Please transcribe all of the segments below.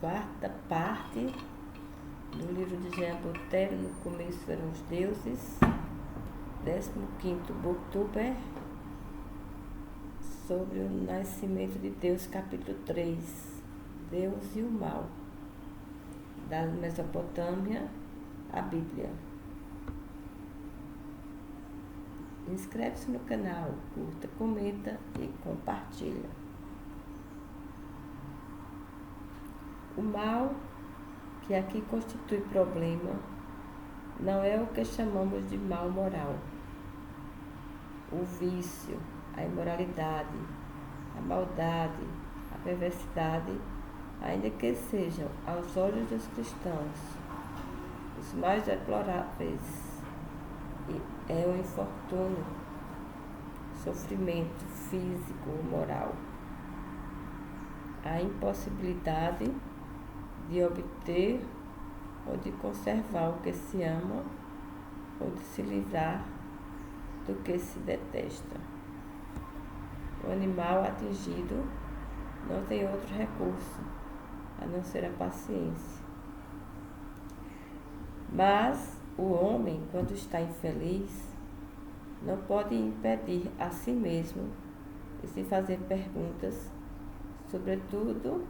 quarta parte do livro de Jean Botelho, No Começo Eram os Deuses, 15º Booktuber, sobre o nascimento de Deus, capítulo 3, Deus e o mal, da Mesopotâmia, a Bíblia. Inscreve-se no canal, curta, comenta e compartilha. O mal que aqui constitui problema não é o que chamamos de mal moral. O vício, a imoralidade, a maldade, a perversidade, ainda que sejam, aos olhos dos cristãos, os mais deploráveis, é o infortúnio, sofrimento físico ou moral, a impossibilidade de obter ou de conservar o que se ama ou de se livrar do que se detesta. O animal atingido não tem outro recurso a não ser a paciência. Mas o homem, quando está infeliz, não pode impedir a si mesmo de se fazer perguntas, sobretudo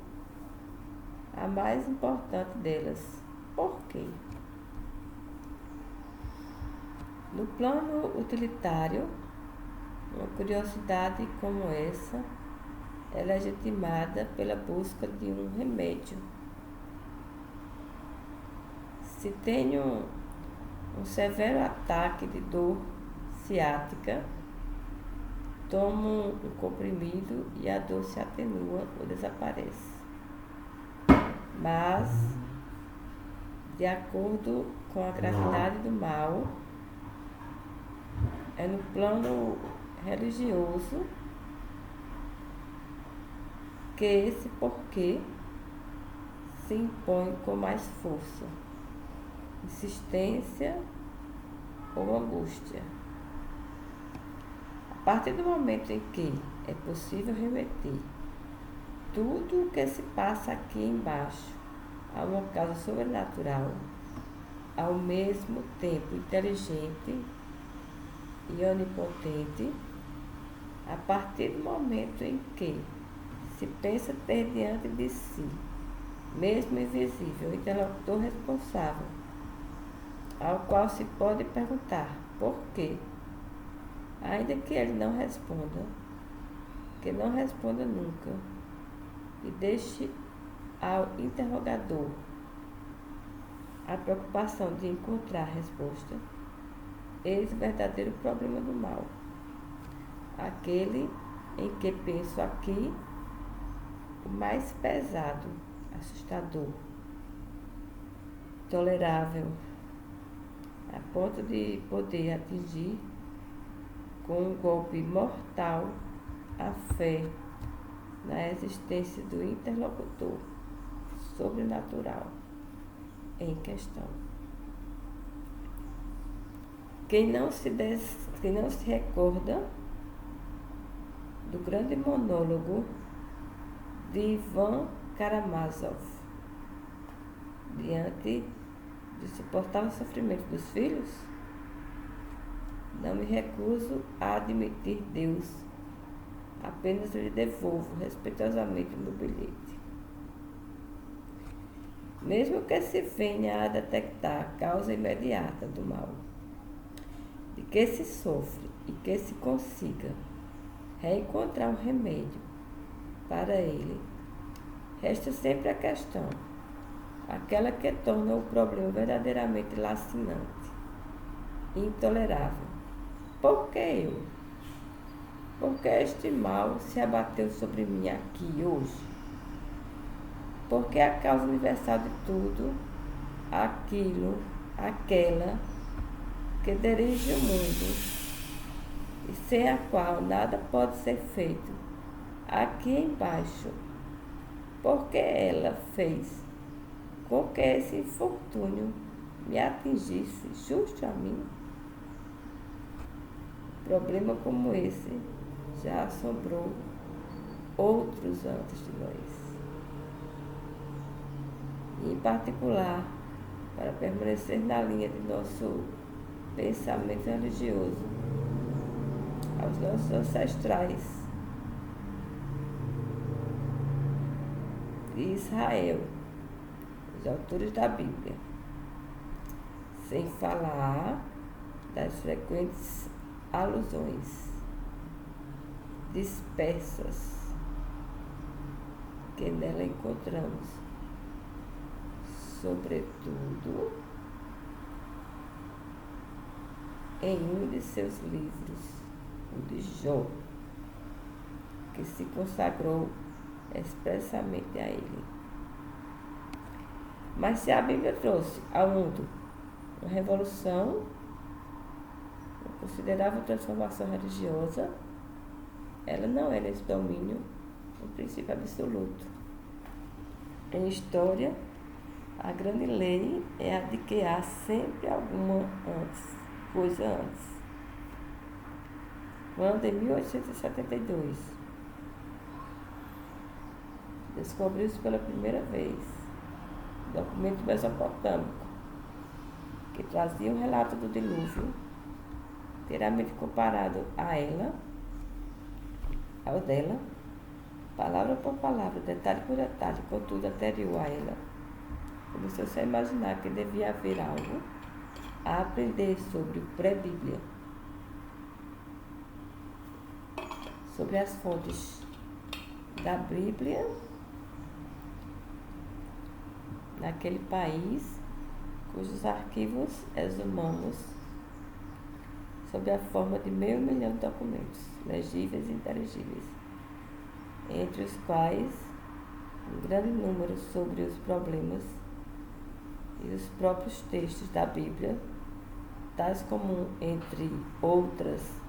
a mais importante delas: por quê? No plano utilitário, uma curiosidade como essa é legitimada pela busca de um remédio. Se tenho um severo ataque de dor ciática, tomo um comprimido e a dor se atenua ou desaparece. Mas, de acordo com a gravidade do mal, é no plano religioso que esse porquê se impõe com mais força, insistência ou angústia. A partir do momento em que é possível remeter tudo o que se passa aqui embaixo a uma causa sobrenatural, ao mesmo tempo inteligente e onipotente, a partir do momento em que se pensa ter diante de si, mesmo invisível, o interlocutor responsável, ao qual se pode perguntar por quê, ainda que ele não responda, que não responda nunca, e deixe ao interrogador a preocupação de encontrar a resposta, eis o verdadeiro problema do mal, aquele em que penso aqui o mais pesado, assustador, tolerável, a ponto de poder atingir com um golpe mortal a fé na existência do interlocutor sobrenatural em questão. Quem não se recorda do grande monólogo de Ivan Karamazov diante do insuportável sofrimento dos filhos? Não me recuso a admitir Deus, apenas lhe devolvo respeitosamente o meu bilhete. Mesmo que se venha a detectar a causa imediata do mal, de que se sofre e que se consiga reencontrar um remédio para ele, resta sempre a questão, aquela que torna o problema verdadeiramente lacinante e intolerável. Por que eu? Por que este mal se abateu sobre mim aqui hoje? Porque a causa universal de tudo, aquela que dirige o mundo e sem a qual nada pode ser feito, aqui embaixo, porque ela fez com que esse infortúnio me atingisse justo a mim? Problema como esse já assombrou outros antes de nós. em particular, para permanecer na linha de nosso pensamento religioso, aos nossos ancestrais de Israel, os autores da Bíblia, sem falar das frequentes alusões dispersas que nela encontramos, sobretudo em um de seus livros, o de Jó, que se consagrou expressamente a ele. Mas se a Bíblia trouxe ao mundo uma revolução, uma considerável transformação religiosa, ela não é nesse domínio um princípio absoluto. Em história, a grande lei é a de que há sempre alguma coisa antes. Quando, em 1872, descobriu-se pela primeira vez um documento mesopotâmico que trazia um relato do dilúvio, inteiramente comparado ao dela, palavra por palavra, detalhe por detalhe, contudo anterior a ela, começou-se a imaginar que devia haver algo a aprender sobre o pré-Bíblia, sobre as fontes da Bíblia naquele país cujos arquivos exumamos sob a forma de 500 mil de documentos, legíveis e inteligíveis, entre os quais um grande número sobre os problemas e os próprios textos da Bíblia, tais como, entre outras,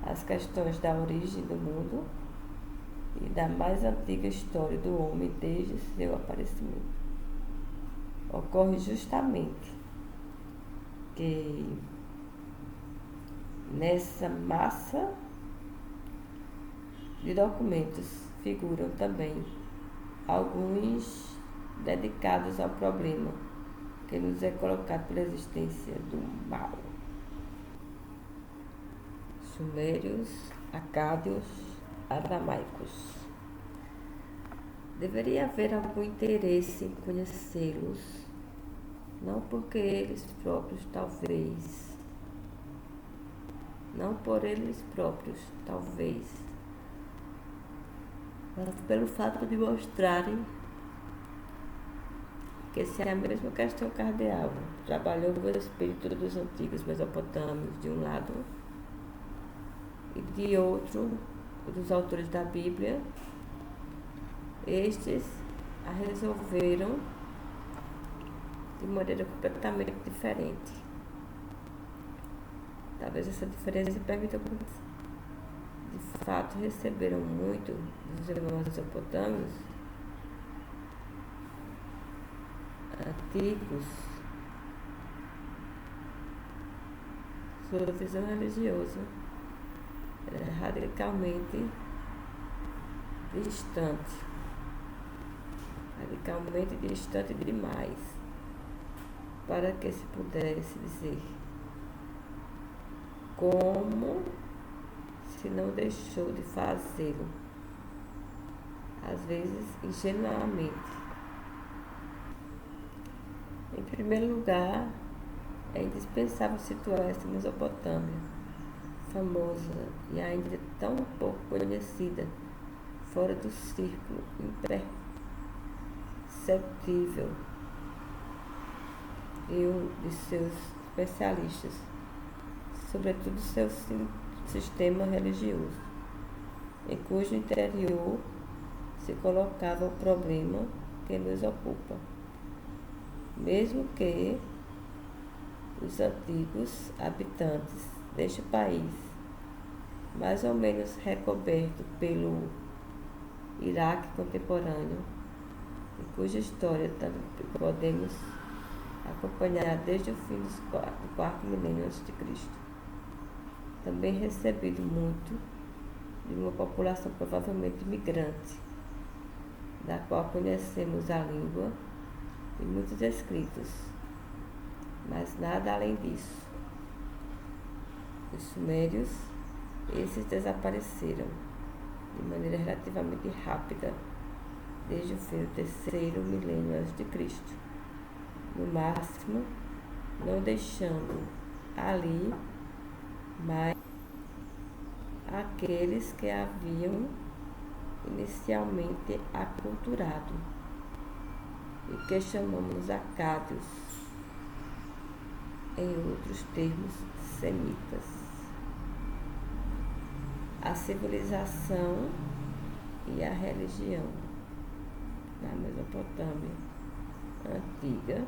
as questões da origem do mundo e da mais antiga história do homem desde seu aparecimento. Ocorre justamente que nessa massa de documentos figuram também alguns dedicados ao problema que nos é colocado pela existência do mal. Sumérios, acádios, aramaicos. Deveria haver algum interesse em conhecê-los, não porque eles próprios talvez, mas pelo fato de mostrarem que se é a mesma questão cardeal trabalhou o espírito dos antigos mesopotâmios de um lado e de outro dos autores da Bíblia, estes a resolveram de maneira completamente diferente. Talvez essa diferença permita que, de fato, receberam muito dos irmãos mesopotâmios antigos sua visão religiosa era radicalmente distante demais para que se pudesse dizer como se não deixou de fazê-lo, às vezes ingenuamente. Em primeiro lugar, é indispensável situar essa Mesopotâmia, famosa e ainda tão pouco conhecida, fora do círculo imperceptível e um de seus especialistas, sobretudo seu sistema religioso, em cujo interior se colocava o problema que nos ocupa. Mesmo que os antigos habitantes deste país, mais ou menos recoberto pelo Iraque contemporâneo, e cuja história também podemos acompanhar desde o fim do quarto milênio a.C., também recebido muito de uma população provavelmente migrante, da qual conhecemos a língua e muitos escritos, mas nada além disso. Os sumérios, esses desapareceram de maneira relativamente rápida desde o fim do terceiro milênio a.C., no máximo, não deixando ali mais aqueles que haviam inicialmente aculturado e que chamamos acádios, em outros termos, semitas. A civilização e a religião na Mesopotâmia antiga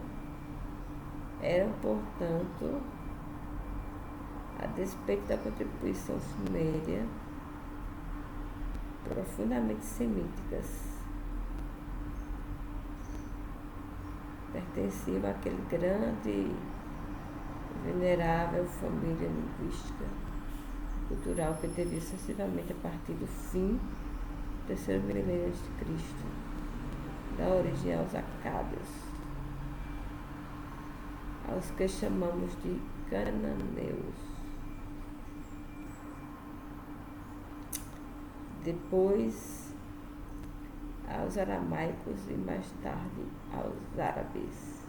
eram, portanto, a despeito da contribuição suméria, profundamente semíticas. Pertenciam àquele grande e venerável família linguística cultural que teve sucessivamente a partir do fim do terceiro milênio de Cristo, da origem aos acádios, aos que chamamos de cananeus. Depois aos aramaicos e mais tarde aos árabes.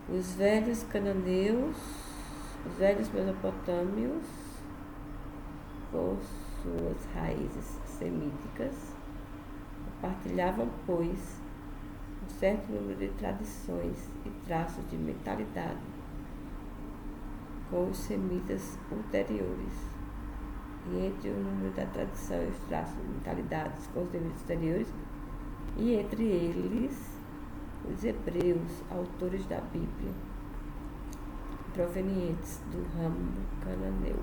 Os velhos cananeus, os velhos mesopotâmios, por suas raízes semíticas, compartilhavam, pois, um certo número de tradições e traços de mentalidade com os semitas ulteriores. E entre o número da tradição e os traços de mentalidades com os semitas ulteriores, e entre eles os hebreus, autores da Bíblia, provenientes do ramo cananeu.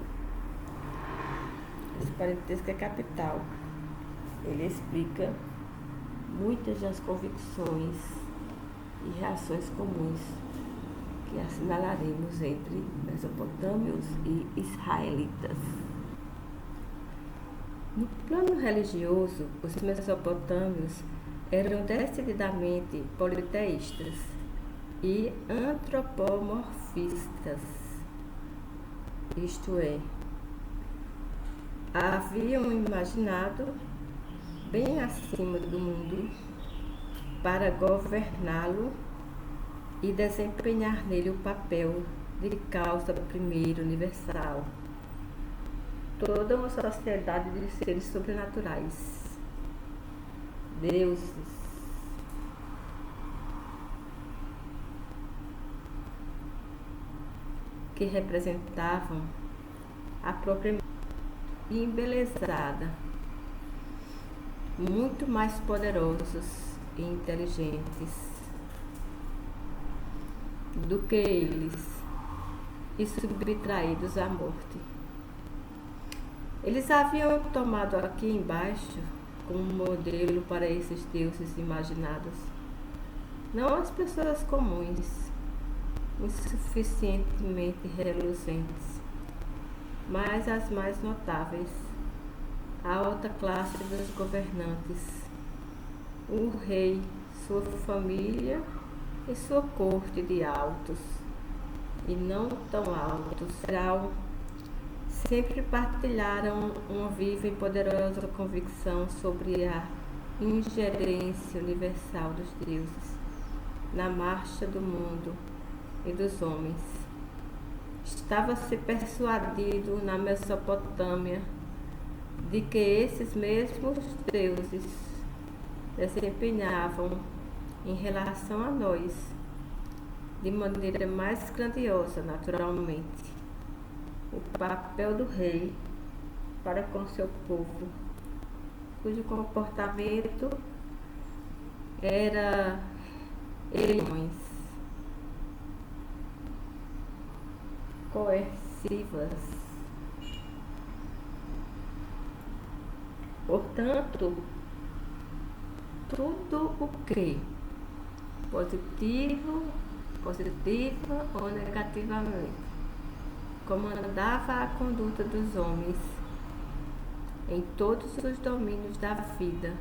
Esse parentesco é capital. Ele explica muitas das convicções e reações comuns que assinalaremos entre mesopotâmios e israelitas. No plano religioso, os mesopotâmios eram decididamente politeístas e antropomorfistas, isto é, haviam imaginado bem acima do mundo para governá-lo e desempenhar nele o papel de causa primeira universal. Toda uma sociedade de seres sobrenaturais, deuses, que representavam a própria embelezada, muito mais poderosos e inteligentes do que eles e subtraídos à morte. Eles haviam tomado aqui embaixo como modelo para esses deuses imaginados, não as pessoas comuns, insuficientemente reluzentes, mas as mais notáveis, a alta classe dos governantes, o rei, sua família e sua corte de altos e não tão altos grau, sempre partilharam uma viva e poderosa convicção sobre a ingerência universal dos deuses na marcha do mundo e dos homens. Estava-se persuadido na Mesopotâmia de que esses mesmos deuses desempenhavam em relação a nós, de maneira mais grandiosa, naturalmente, o papel do rei para com seu povo, cujo comportamento era eleições coercivas. Portanto, tudo o que, positiva ou negativamente, comandava a conduta dos homens em todos os domínios da vida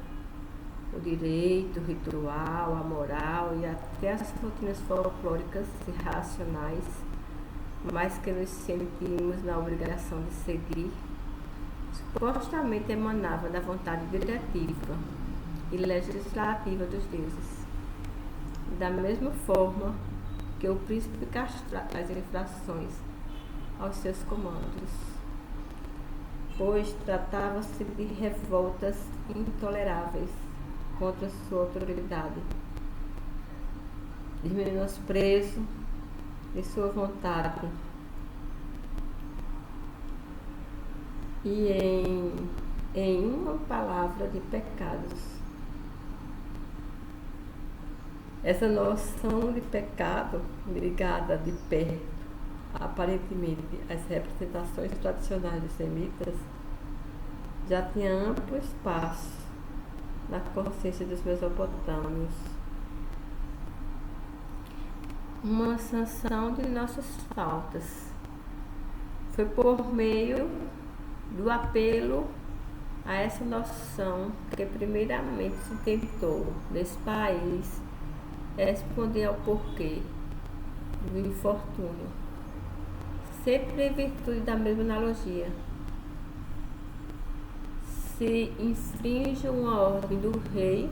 o direito, o ritual, a moral e até as rotinas folclóricas e racionais, mas que nos sentimos na obrigação de seguir, supostamente emanava da vontade diretiva e legislativa dos deuses. Da mesma forma que o príncipe castrava as infrações aos seus comandos, pois tratava-se de revoltas intoleráveis contra sua autoridade, de menosprezo de sua vontade e em uma palavra de pecados. Essa noção de pecado, ligada de perto, aparentemente, às representações tradicionais dos semitas, já tinha amplo espaço na consciência dos mesopotâmios. Uma sanção de nossas faltas foi por meio do apelo a essa noção que primeiramente se tentou, nesse país, responder ao porquê do infortúnio, sempre em virtude da mesma analogia. Se infringe uma ordem do rei,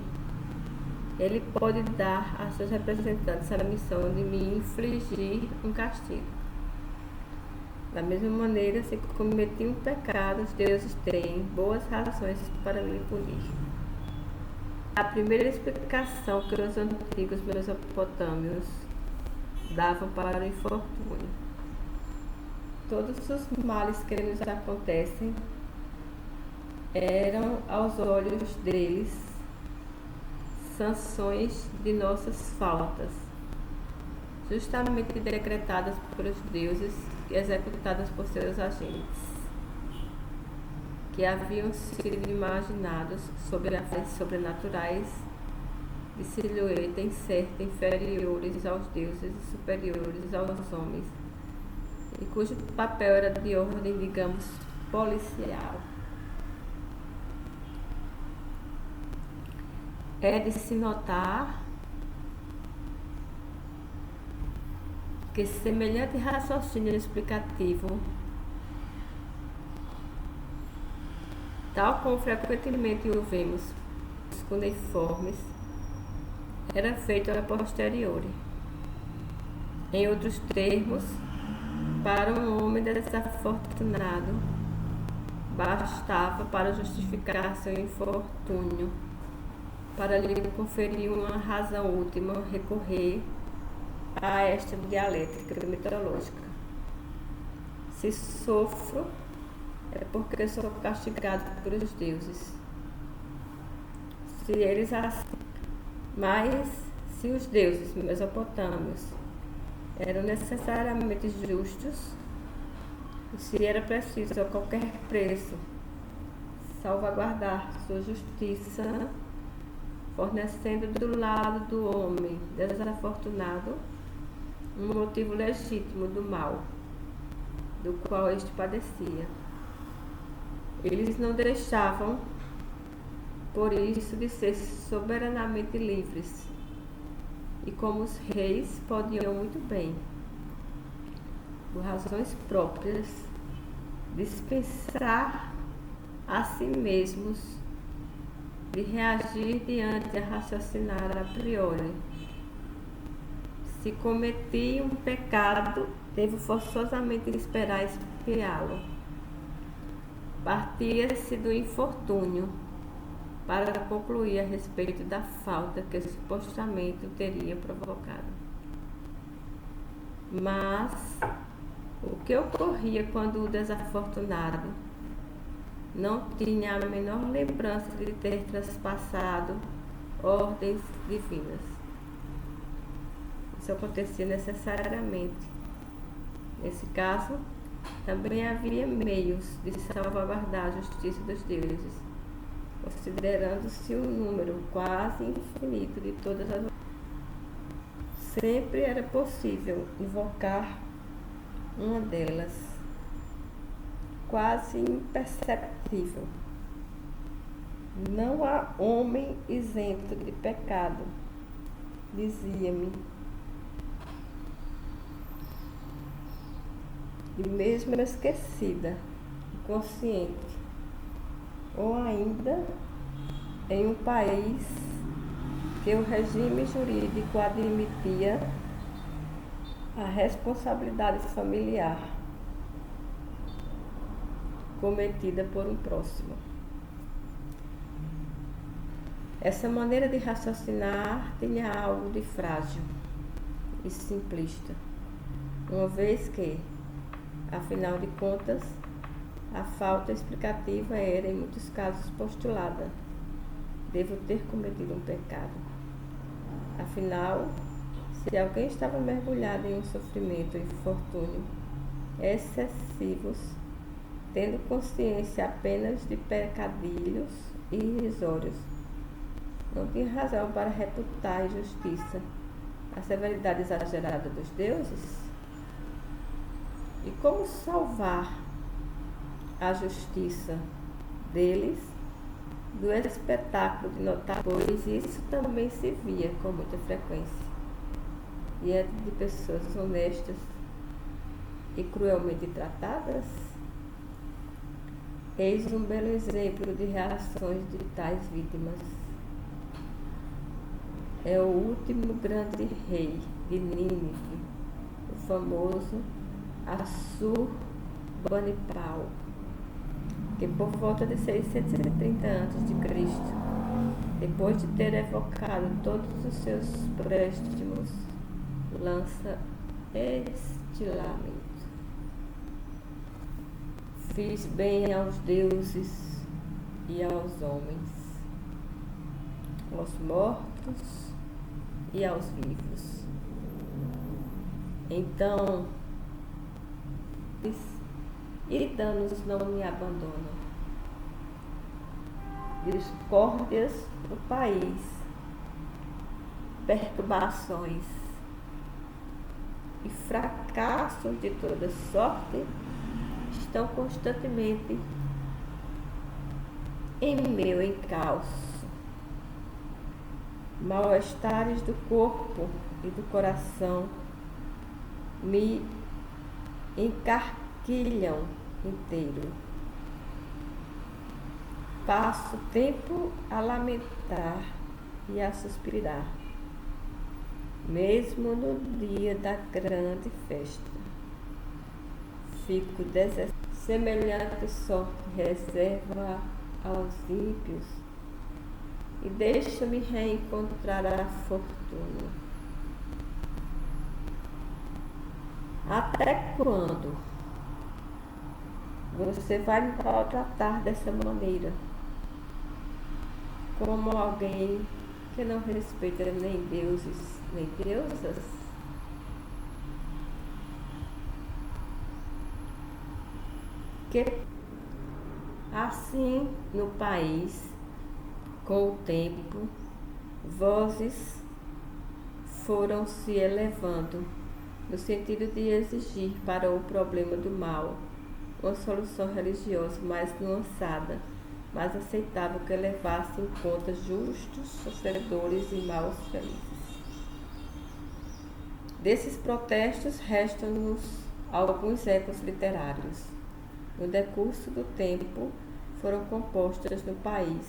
ele pode dar a seus representantes a missão de me infligir um castigo. Da mesma maneira, se cometi um pecado, os deuses têm boas razões para me punir. A primeira explicação que os antigos mesopotâmios davam para o infortúnio. Todos os males que nos acontecem eram, aos olhos deles, sanções de nossas faltas, justamente decretadas pelos deuses e executadas por seus agentes, que haviam sido imaginados sobre as sobrenaturais de silhueta incerta, inferiores aos deuses e superiores aos homens, e cujo papel era de ordem, digamos, policial. É de se notar que semelhante raciocínio explicativo, tal como frequentemente o vemos nos cuneiformes, era feito a posteriori. Em outros termos, para um homem desafortunado, bastava para justificar seu infortúnio, para lhe conferir uma razão última, recorrer a esta dialética mitológica. Se sofro, é porque sou castigado pelos deuses. Se eles Mas se os deuses mesopotâmios eram necessariamente justos, se era preciso a qualquer preço salvaguardar sua justiça, fornecendo do lado do homem desafortunado um motivo legítimo do mal, do qual este padecia. Eles não deixavam, por isso, de ser soberanamente livres, e como os reis podiam muito bem, por razões próprias, dispensar a si mesmos de reagir diante a raciocinar a priori. Se cometi um pecado, devo forçosamente esperar expiá-lo. Partia-se do infortúnio para concluir a respeito da falta que supostamente o teria provocado. Mas o que ocorria quando o desafortunado não tinha a menor lembrança de ter traspassado ordens divinas? Isso acontecia necessariamente. Nesse caso, também havia meios de salvaguardar a justiça dos deuses, considerando-se um número quase infinito de todas as. Sempre era possível invocar uma delas, quase imperceptível, Não há homem isento de pecado, dizia-me. E mesmo esquecida, inconsciente, ou ainda em um país que o regime jurídico admitia a responsabilidade familiar cometida por um próximo. Essa maneira de raciocinar tinha algo de frágil e simplista, uma vez que, afinal de contas, a falta explicativa era, em muitos casos, postulada: devo ter cometido um pecado. Afinal, se alguém estava mergulhado em um sofrimento e infortúnio excessivos, tendo consciência apenas de pecadilhos irrisórios, não tinha razão para reputar a injustiça, a severidade exagerada dos deuses? E como salvar a justiça deles do espetáculo de notar, pois isso também se via com muita frequência diante de pessoas honestas e cruelmente tratadas? Eis um belo exemplo de reações de tais vítimas. É o último grande rei de Nínive, o famoso Assurbanipal, que por volta de 630 a.C., depois de ter evocado todos os seus préstimos, lança este lamento: fiz bem aos deuses e aos homens, aos mortos e aos vivos. Então, e danos não me abandonam. Discórdias no país, perturbações e fracassos de toda sorte estão constantemente em meu encalço. Mal-estares do corpo e do coração me encarquilham inteiro. Passo tempo a lamentar e a suspirar, mesmo no dia da grande festa. Fico desesperado. Semelhante sorte reserva aos ímpios e deixa-me reencontrar a fortuna. Até quando você vai me maltratar dessa maneira? Como alguém que não respeita nem deuses nem deusas? Que assim no país, com o tempo, vozes foram se elevando no sentido de exigir para o problema do mal uma solução religiosa mais nuançada, mais aceitável, que levasse em conta justos, sofredores e maus felizes. Desses protestos restam-nos alguns ecos literários. No decurso do tempo foram compostas no país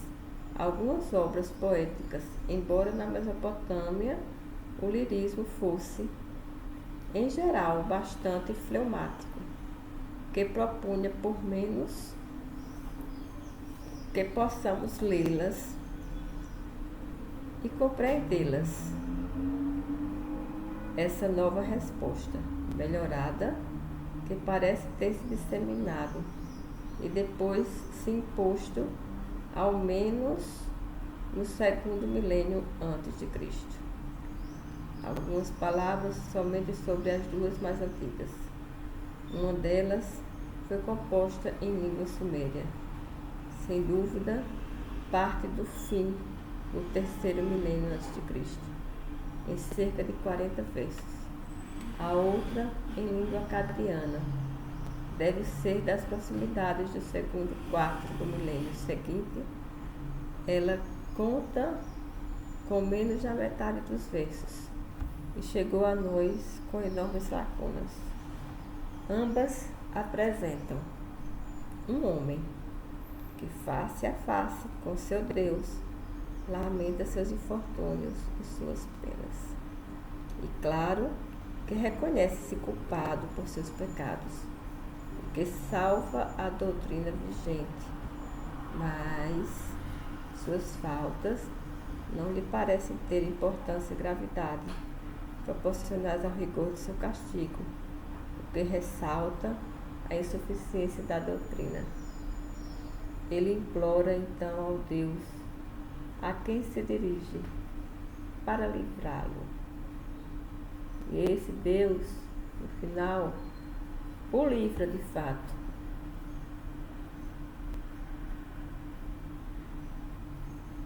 algumas obras poéticas, embora na Mesopotâmia o lirismo fosse, em geral, bastante fleumático, que propunha por menos que possamos lê-las e compreendê-las. Essa nova resposta, melhorada, que parece ter se disseminado e depois se imposto, ao menos no segundo milênio antes de Cristo. Algumas palavras somente sobre as duas mais antigas. Uma delas foi composta em língua suméria. Sem dúvida, parte do fim do terceiro milênio antes de Cristo, em cerca de 40 versos. A outra, em língua acadiana, deve ser das proximidades do segundo quarto do milênio seguinte, Ela conta com menos da metade dos versos e chegou a nós com enormes lacunas. Ambas apresentam um homem que, face a face com seu Deus, lamenta seus infortúnios e suas penas. E claro que reconhece-se culpado por seus pecados, o que salva a doutrina vigente, mas suas faltas não lhe parecem ter importância e gravidade proporcionais ao rigor de seu castigo, o que ressalta a insuficiência da doutrina. Ele implora então ao Deus a quem se dirige para livrá-lo. E esse Deus, no final, o livra de fato.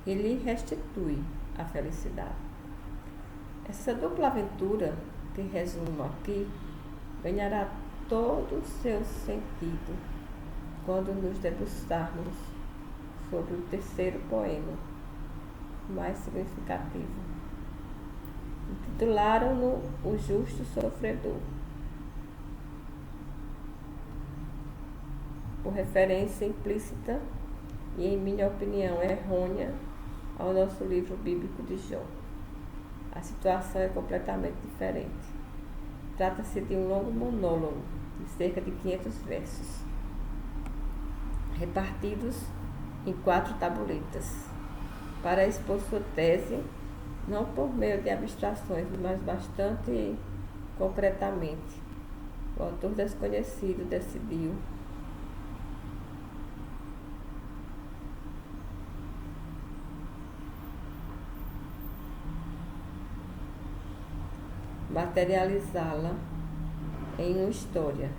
E lhe restitui a felicidade. Essa dupla aventura, que resumo aqui, ganhará todo o seu sentido quando nos debruçarmos sobre o terceiro poema, mais significativo. Intitularam-no O Justo Sofredor, por referência implícita e, em minha opinião, errônea ao nosso livro bíblico de Jó. A situação é completamente diferente. Trata-se de um longo monólogo de cerca de 500 versos, repartidos em 4 tabuletas, para expor sua tese, não por meio de abstrações, mas bastante concretamente. O autor desconhecido decidiu materializá-la em uma história,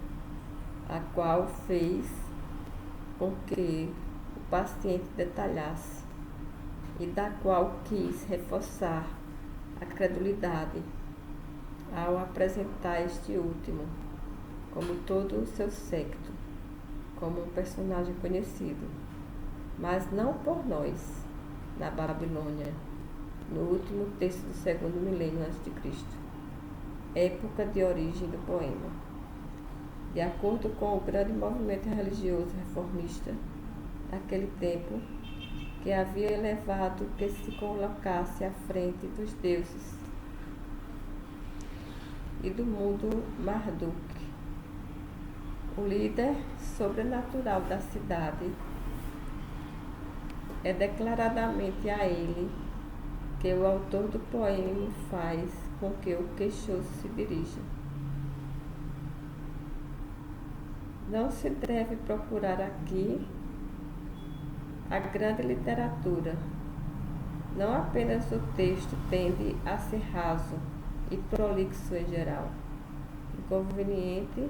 a qual fez com que o paciente detalhasse e da qual quis reforçar a credulidade ao apresentar este último, como todo o seu séquito, como um personagem conhecido, mas não por nós, na Babilônia, no último terço do 2º milênio a.C., época de origem do poema. De acordo com o grande movimento religioso reformista daquele tempo, que havia elevado que se colocasse à frente dos deuses e do mundo Marduk, o líder sobrenatural da cidade, é declaradamente a ele que o autor do poema faz com que o queixoso se dirija. Não se deve procurar aqui a grande literatura. Não apenas o texto tende a ser raso e prolixo em geral, inconveniente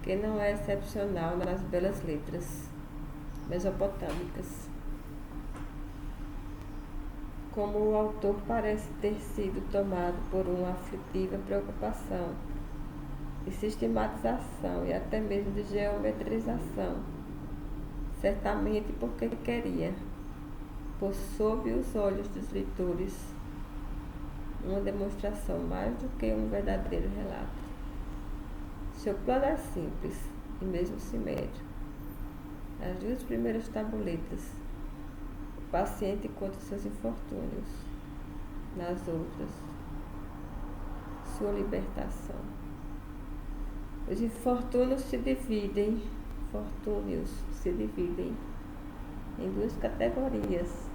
que não é excepcional nas belas letras mesopotâmicas. Como o autor parece ter sido tomado por uma aflitiva preocupação de sistematização e até mesmo de geometrização, certamente porque queria pôr sob os olhos dos leitores uma demonstração mais do que um verdadeiro relato. Seu plano é simples e mesmo simétrico. As 2 primeiras tabuletas, o paciente conta seus infortúnios. Nas outras, sua libertação. Os infortúnios se dividem em 2 categorias.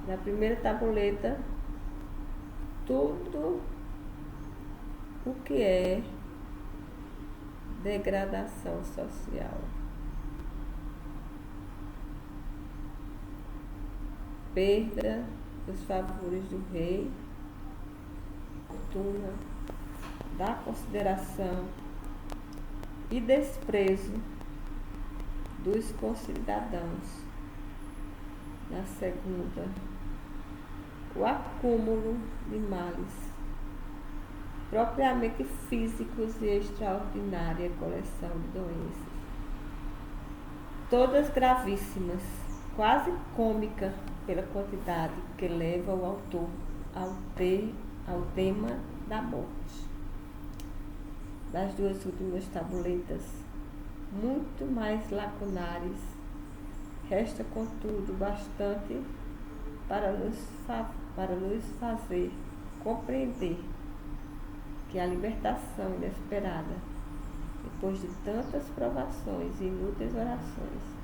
Na primeira tabuleta, tudo o que é degradação social. Perda dos favores do rei, fortuna, da consideração e desprezo dos concidadãos. Na segunda, o acúmulo de males, propriamente físicos e extraordinária coleção de doenças, todas gravíssimas, quase cômica pela quantidade que leva o autor ao tema da morte. Das duas últimas tabuletas, muito mais lacunares, resta, contudo, bastante para nos fazer compreender que a libertação inesperada, depois de tantas provações e inúteis orações,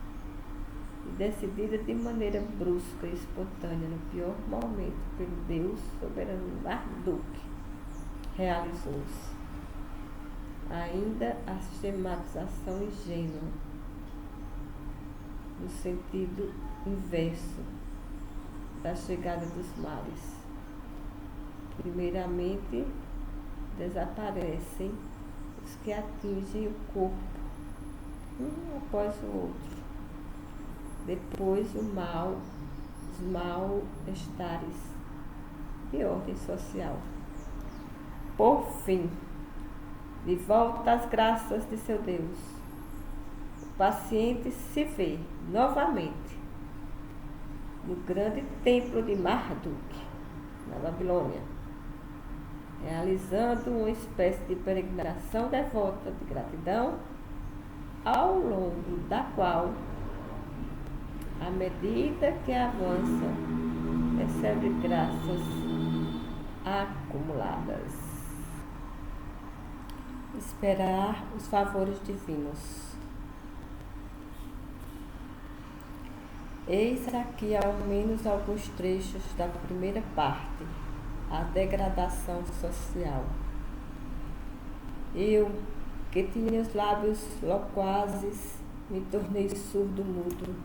e decidida de maneira brusca e espontânea no pior momento pelo Deus soberano Marduk, realizou-se. Ainda a sistematização ingênua, no sentido inverso da chegada dos males. Primeiramente, desaparecem os que atingem o corpo, um após o outro. Depois, os mal-estares de ordem social. Por fim, de volta às graças de seu Deus, o paciente se vê novamente no grande templo de Marduk, na Babilônia, realizando uma espécie de peregrinação devota de gratidão, ao longo da qual, à medida que avança, recebe graças acumuladas. Esperar os favores divinos. Eis aqui ao menos alguns trechos da primeira parte, a degradação social. Eu, que tinha os lábios loquazes, me tornei surdo-mudo.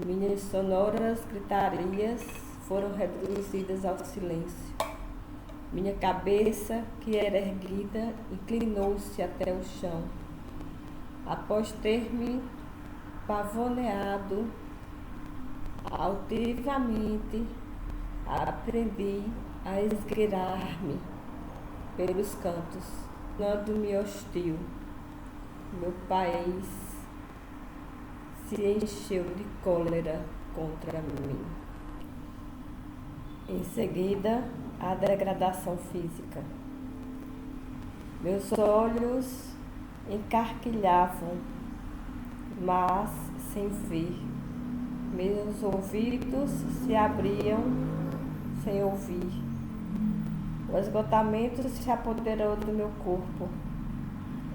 Minhas sonoras gritarias foram reduzidas ao silêncio. Minha cabeça, que era erguida, inclinou-se até o chão. Após ter-me pavoneado altivamente, aprendi a esgueirar-me pelos cantos, tornando-me hostil. Meu país se encheu de cólera contra mim. Em seguida, a degradação física. Meus olhos encarquilhavam, mas sem ver. Meus ouvidos se abriam sem ouvir. O esgotamento se apoderou do meu corpo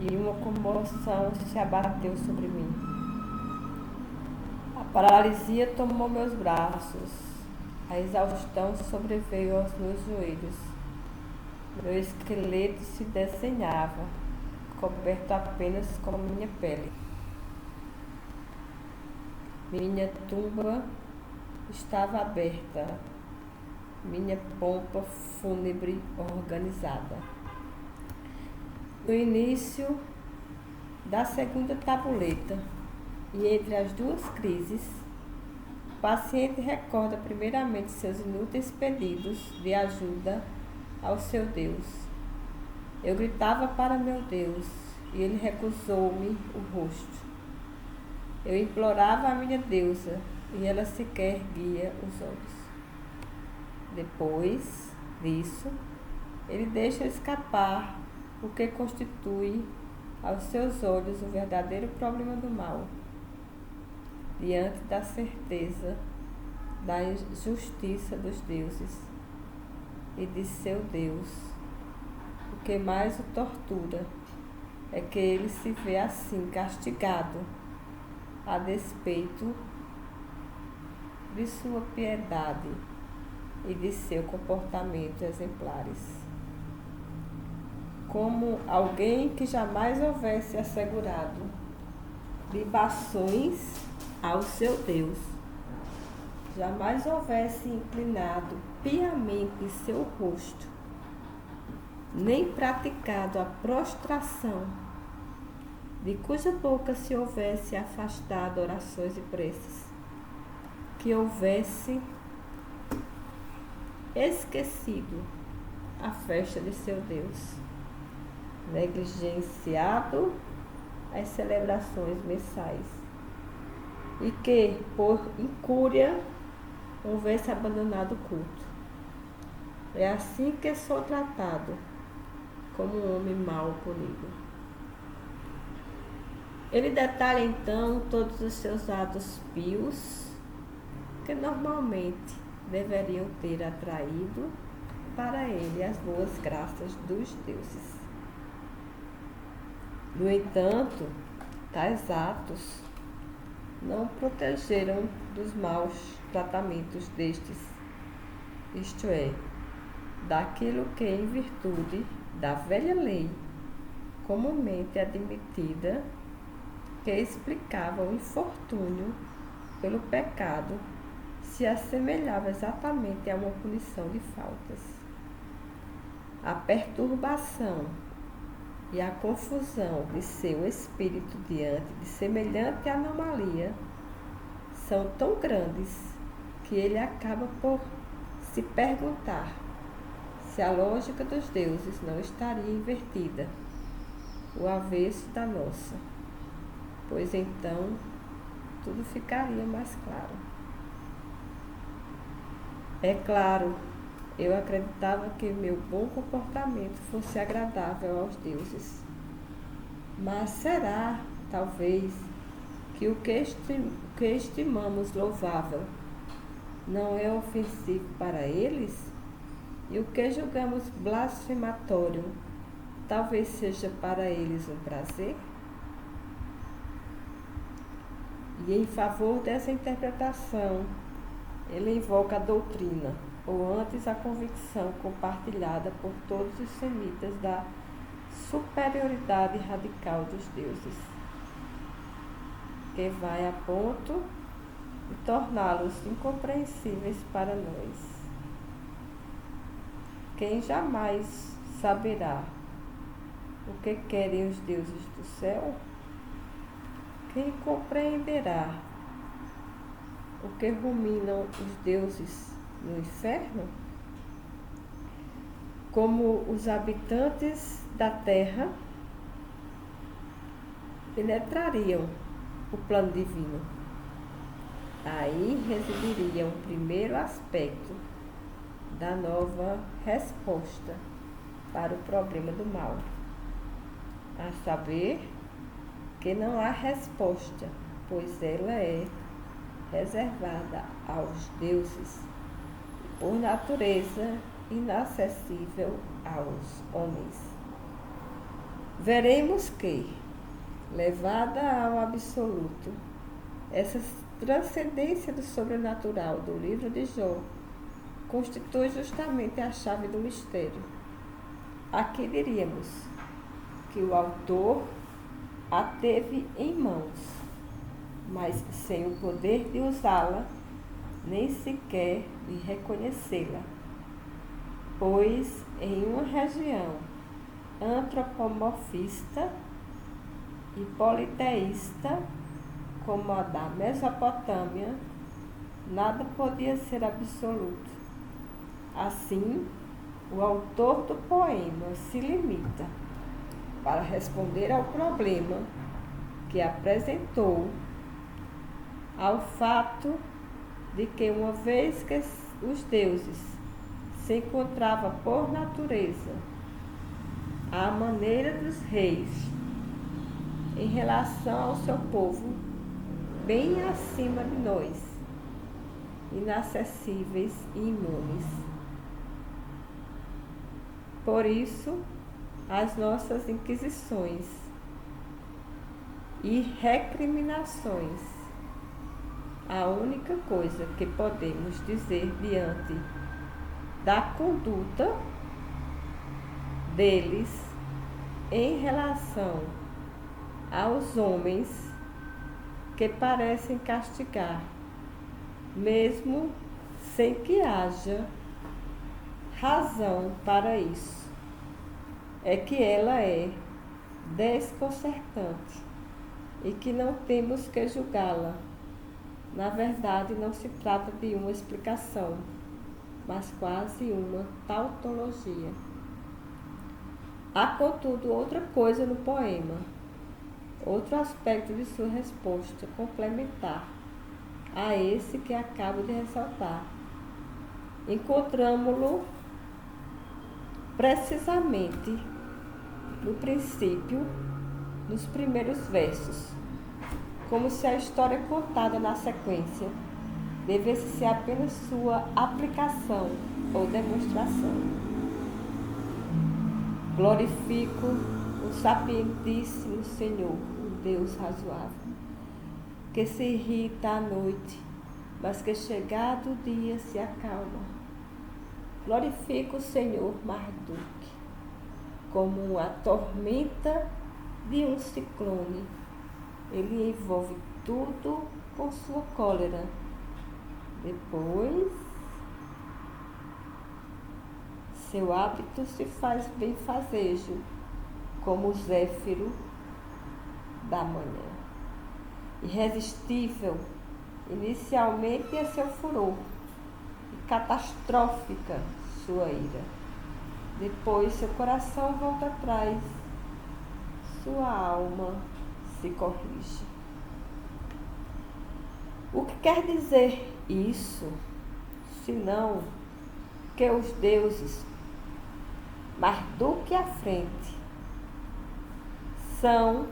e uma comoção se abateu sobre mim. A paralisia tomou meus braços. A exaustão sobreveio aos meus joelhos. Meu esqueleto se desenhava, coberto apenas com minha pele. Minha tumba estava aberta, minha pompa fúnebre organizada. No início da segunda tabuleta e entre as duas crises, o paciente recorda primeiramente seus inúteis pedidos de ajuda ao seu Deus. Eu gritava para meu Deus e ele recusou-me o rosto. Eu implorava a minha deusa e ela sequer erguia os olhos. Depois disso, ele deixa escapar o que constitui aos seus olhos o verdadeiro problema do mal. Diante da certeza da justiça dos deuses e de seu Deus, o que mais o tortura é que ele se vê assim castigado, a despeito de sua piedade e de seu comportamento exemplares. Como alguém que jamais houvesse assegurado libações ao seu Deus, jamais houvesse inclinado piamente seu rosto, nem praticado a prostração, de cuja boca se houvesse afastado orações e preces, que houvesse esquecido a festa de seu Deus, negligenciado as celebrações mensais, e que, por incúria, houvesse abandonado o culto. É assim que sou tratado, como um homem mal punido. Ele detalha então todos os seus atos pios, que normalmente deveriam ter atraído para ele as boas graças dos deuses. No entanto, tais atos não protegeram dos maus tratamentos destes, isto é, daquilo que, em virtude da velha lei comumente admitida, que explicava o infortúnio pelo pecado, se assemelhava exatamente a uma punição de faltas. A perturbação e a confusão de seu espírito diante de semelhante anomalia são tão grandes que ele acaba por se perguntar se a lógica dos deuses não estaria invertida, o avesso da nossa, pois então tudo ficaria mais claro. É claro, eu acreditava que meu bom comportamento fosse agradável aos deuses. Mas será, talvez, que o que estimamos louvável não é ofensivo para eles? E o que julgamos blasfematório talvez seja para eles um prazer? E em favor dessa interpretação, ele invoca a doutrina, ou antes a convicção compartilhada por todos os semitas da superioridade radical dos deuses, que vai a ponto de torná-los incompreensíveis para nós. Quem jamais saberá o que querem os deuses do céu? Quem compreenderá o que ruminam os deuses no inferno? Como os habitantes da terra penetrariam o plano divino. Aí residiria o primeiro aspecto da nova resposta para o problema do mal, a saber que não há resposta, pois ela é reservada aos deuses, por natureza inacessível aos homens. Veremos que, levada ao absoluto, essa transcendência do sobrenatural do livro de Jó constitui justamente a chave do mistério. Aqui diríamos que o autor a teve em mãos, mas sem o poder de usá-la, nem sequer de reconhecê-la, pois em uma região antropomorfista e politeísta como a da Mesopotâmia, nada podia ser absoluto. Assim, o autor do poema se limita, para responder ao problema que apresentou, ao fato de que, uma vez que os deuses se encontravam por natureza à maneira dos reis em relação ao seu povo, bem acima de nós, inacessíveis e imunes. Por isso, as nossas inquisições e recriminações, a única coisa que podemos dizer diante da conduta deles em relação aos homens que parecem castigar, mesmo sem que haja razão para isso, é que ela é desconcertante e que não temos que julgá-la. Na verdade, não se trata de uma explicação, mas quase uma tautologia. Há, contudo, outra coisa no poema, outro aspecto de sua resposta complementar, a esse que acabo de ressaltar. Encontramos-lo precisamente no princípio, nos primeiros versos, como se a história contada na sequência devesse ser apenas sua aplicação ou demonstração. Glorifico o sapientíssimo Senhor, o Deus razoável, que se irrita à noite, mas que chegado o dia se acalma. Glorifico o Senhor Marduk, como a tormenta de um ciclone. Ele envolve tudo com sua cólera. Depois, seu hábito se faz benfazejo, como o zéfiro da manhã. Irresistível, inicialmente é seu furor, e catastrófica sua ira. Depois seu coração volta atrás, sua alma se corrige. O que quer dizer isso, senão que os deuses, Marduk à frente, são,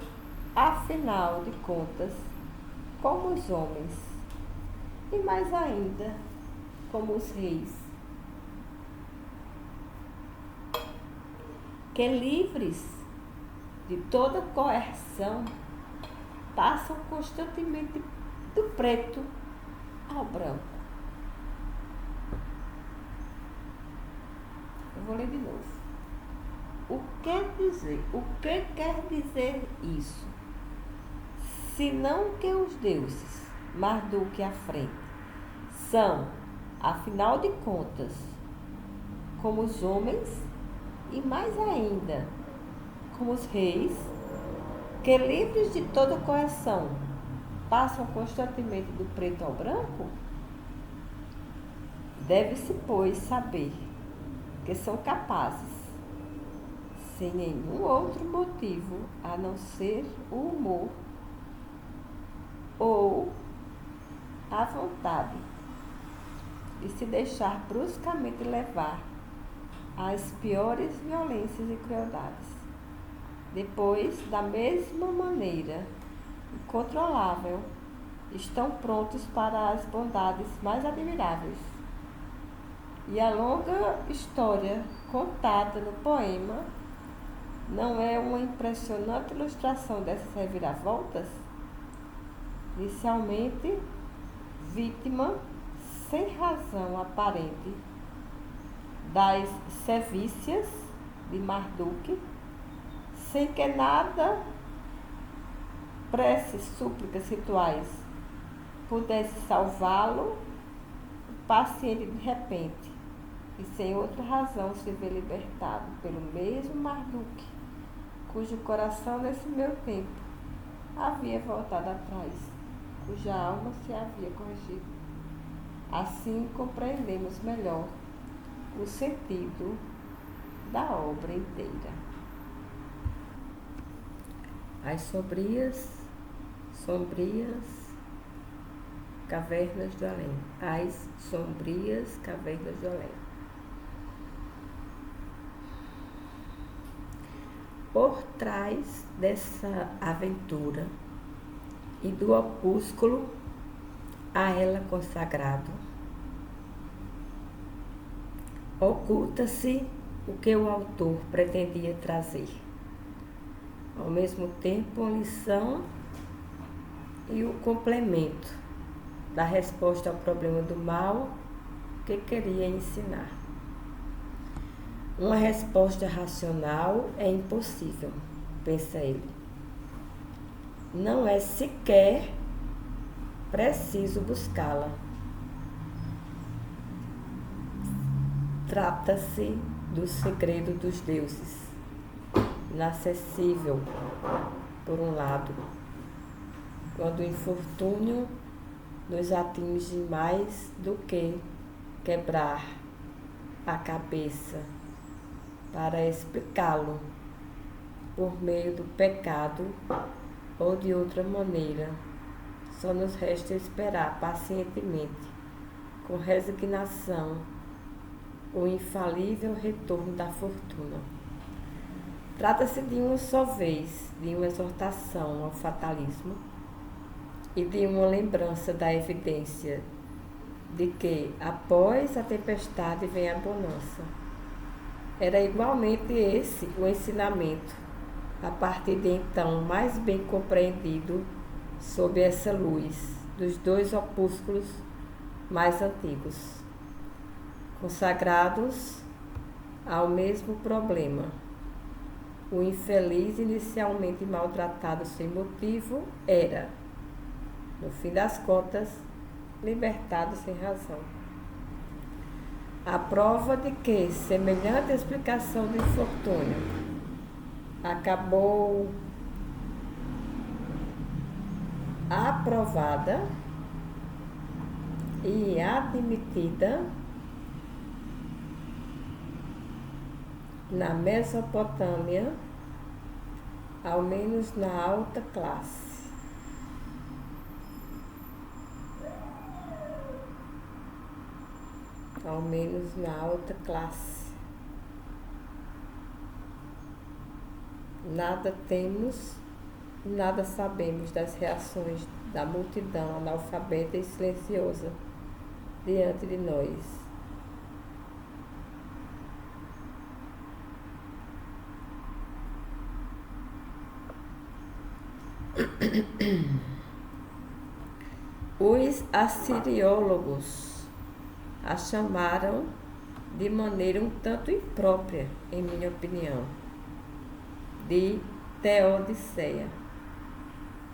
afinal de contas, como os homens, e mais ainda, como os reis, que livres de toda coerção, passam constantemente do preto ao branco. Eu vou ler de novo. O que quer dizer isso? Senão que os deuses, Marduk à frente, são, afinal de contas, como os homens e mais ainda, como os reis, que livres de toda coerção, passam constantemente do preto ao branco? Deve-se, pois, saber que são capazes, sem nenhum outro motivo a não ser o humor ou a vontade de se deixar bruscamente levar às piores violências e crueldades. Depois, da mesma maneira incontrolável, estão prontos para as bondades mais admiráveis. E a longa história contada no poema não é uma impressionante ilustração dessas reviravoltas? Inicialmente, vítima, sem razão aparente, das sevícias de Marduk, sem que nada, preces, súplicas, rituais, pudesse salvá-lo, paciente de repente, e sem outra razão se vê libertado pelo mesmo Marduk, cujo coração nesse meu tempo havia voltado atrás, cuja alma se havia corrigido. Assim compreendemos melhor o sentido da obra inteira. As sombrias cavernas do além. As sombrias cavernas do além. Por trás dessa aventura e do opúsculo a ela consagrado, oculta-se o que o autor pretendia trazer. Ao mesmo tempo, uma lição e o complemento da resposta ao problema do mal que queria ensinar. Uma resposta racional é impossível, pensa ele. Não é sequer preciso buscá-la. Trata-se do segredo dos deuses, inacessível, por um lado, quando o infortúnio nos atinge mais do que quebrar a cabeça para explicá-lo por meio do pecado ou de outra maneira, só nos resta esperar pacientemente, com resignação, o infalível retorno da fortuna. Trata-se de uma só vez, de uma exortação ao fatalismo e de uma lembrança da evidência de que, após a tempestade, vem a bonança. Era igualmente esse o ensinamento, a partir de então mais bem compreendido sob essa luz, dos dois opúsculos mais antigos, consagrados ao mesmo problema. O infeliz, inicialmente maltratado sem motivo, era, no fim das contas, libertado sem razão. A prova de que semelhante explicação do infortúnio acabou aprovada e admitida na Mesopotâmia, ao menos na alta classe. Ao menos na alta classe. Nada temos, nada sabemos das reações da multidão analfabeta e silenciosa diante de nós. Os assiriólogos a chamaram de maneira um tanto imprópria, em minha opinião, de Teodiceia,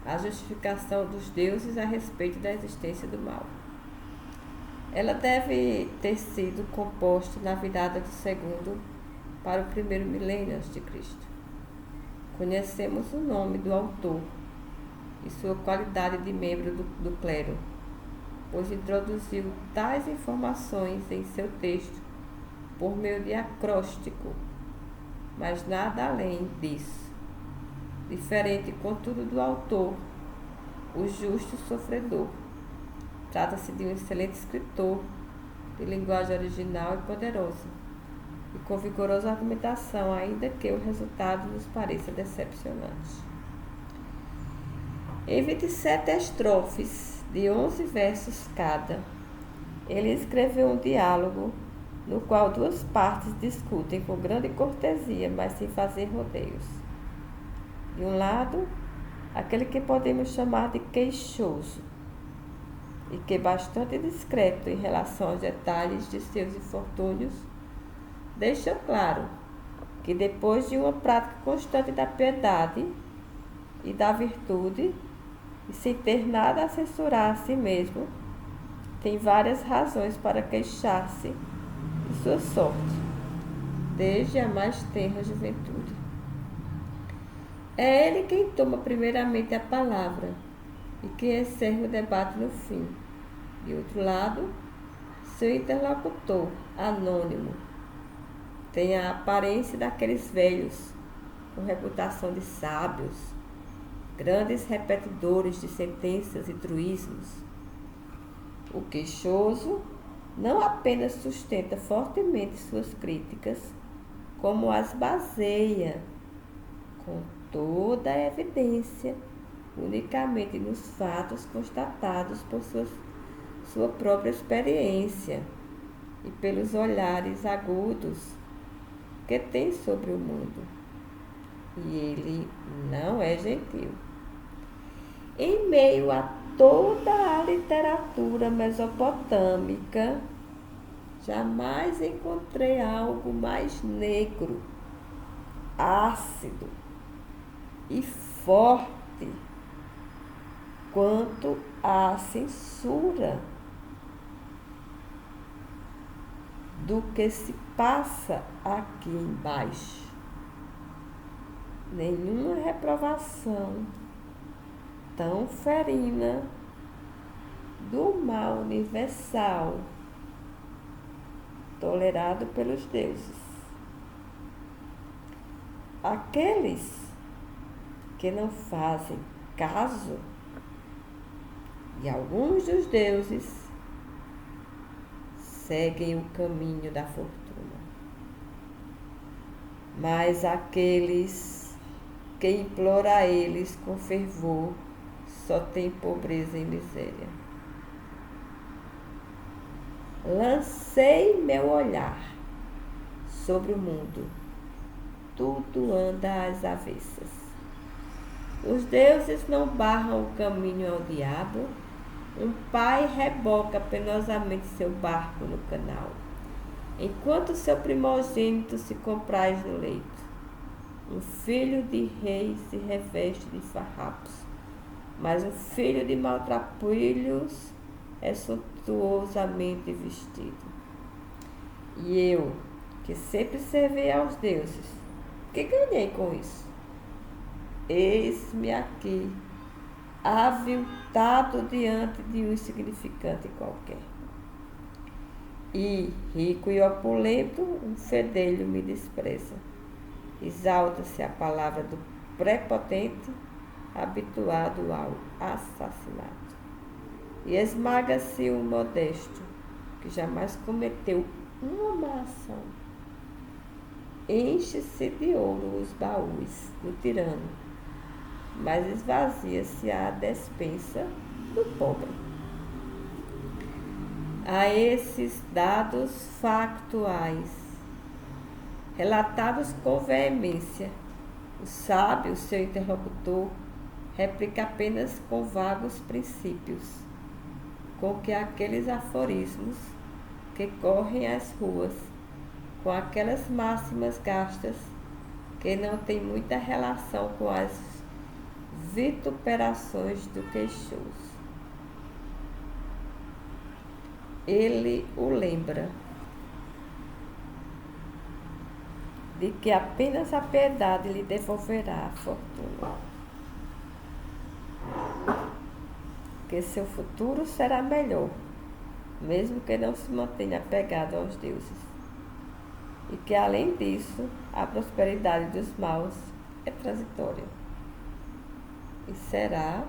a justificação dos deuses a respeito da existência do mal. Ela deve ter sido composta na virada do segundo para o primeiro milênio antes de Cristo. Conhecemos o nome do autor e sua qualidade de membro do clero, pois introduziu tais informações em seu texto por meio de acróstico, mas nada além disso. Diferente, contudo, do autor, o justo sofredor. Trata-se de um excelente escritor, de linguagem original e poderosa, e com vigorosa argumentação, ainda que o resultado nos pareça decepcionante. Em 27 estrofes, de 11 versos cada, ele escreveu um diálogo no qual duas partes discutem com grande cortesia, mas sem fazer rodeios. De um lado, aquele que podemos chamar de queixoso, e que, bastante discreto em relação aos detalhes de seus infortúnios, deixa claro que, depois de uma prática constante da piedade e da virtude, e sem ter nada a censurar a si mesmo, tem várias razões para queixar-se de sua sorte, desde a mais tenra juventude. É ele quem toma primeiramente a palavra e que encerra o debate no fim. De outro lado, seu interlocutor, anônimo, tem a aparência daqueles velhos, com reputação de sábios, grandes repetidores de sentenças e truísmos. O queixoso não apenas sustenta fortemente suas críticas, como as baseia, com toda a evidência, unicamente nos fatos constatados por sua própria experiência e pelos olhares agudos que tem sobre o mundo. E ele não é gentil. Em meio a toda a literatura mesopotâmica, jamais encontrei algo mais negro, ácido e forte quanto a censura do que se passa aqui embaixo. Nenhuma reprovação tão ferina do mal universal tolerado pelos deuses. Aqueles que não fazem caso E alguns dos deuses seguem o caminho da fortuna. Mas aqueles que imploram a eles com fervor só têm pobreza e miséria. Lancei meu olhar sobre o mundo. Tudo anda às avessas. Os deuses não barram o caminho ao diabo. Um pai reboca penosamente seu barco no canal, enquanto seu primogênito se compraz no leito. Um filho de rei se reveste de farrapos, mas um filho de maltrapilhos é suntuosamente vestido. E eu, que sempre servi aos deuses, que ganhei com isso? Eis-me aqui, aviltado diante de um insignificante qualquer. E, rico e opulento, um fedelho me despreza. Exalta-se a palavra do prepotente, habituado ao assassinato. E esmaga-se o modesto, que jamais cometeu uma má ação. Enche-se de ouro os baús do tirano, mas esvazia-se a despensa do pobre. A esses dados factuais, relatados com veemência, o sábio, seu interlocutor, replica apenas com vagos princípios, com que aqueles aforismos que correm às ruas, com aquelas máximas gastas que não têm muita relação com as vituperações do queixoso. Ele o lembra de que apenas a piedade lhe devolverá a fortuna, que seu futuro será melhor, mesmo que não se mantenha apegado aos deuses, e que além disso a prosperidade dos maus é transitória e será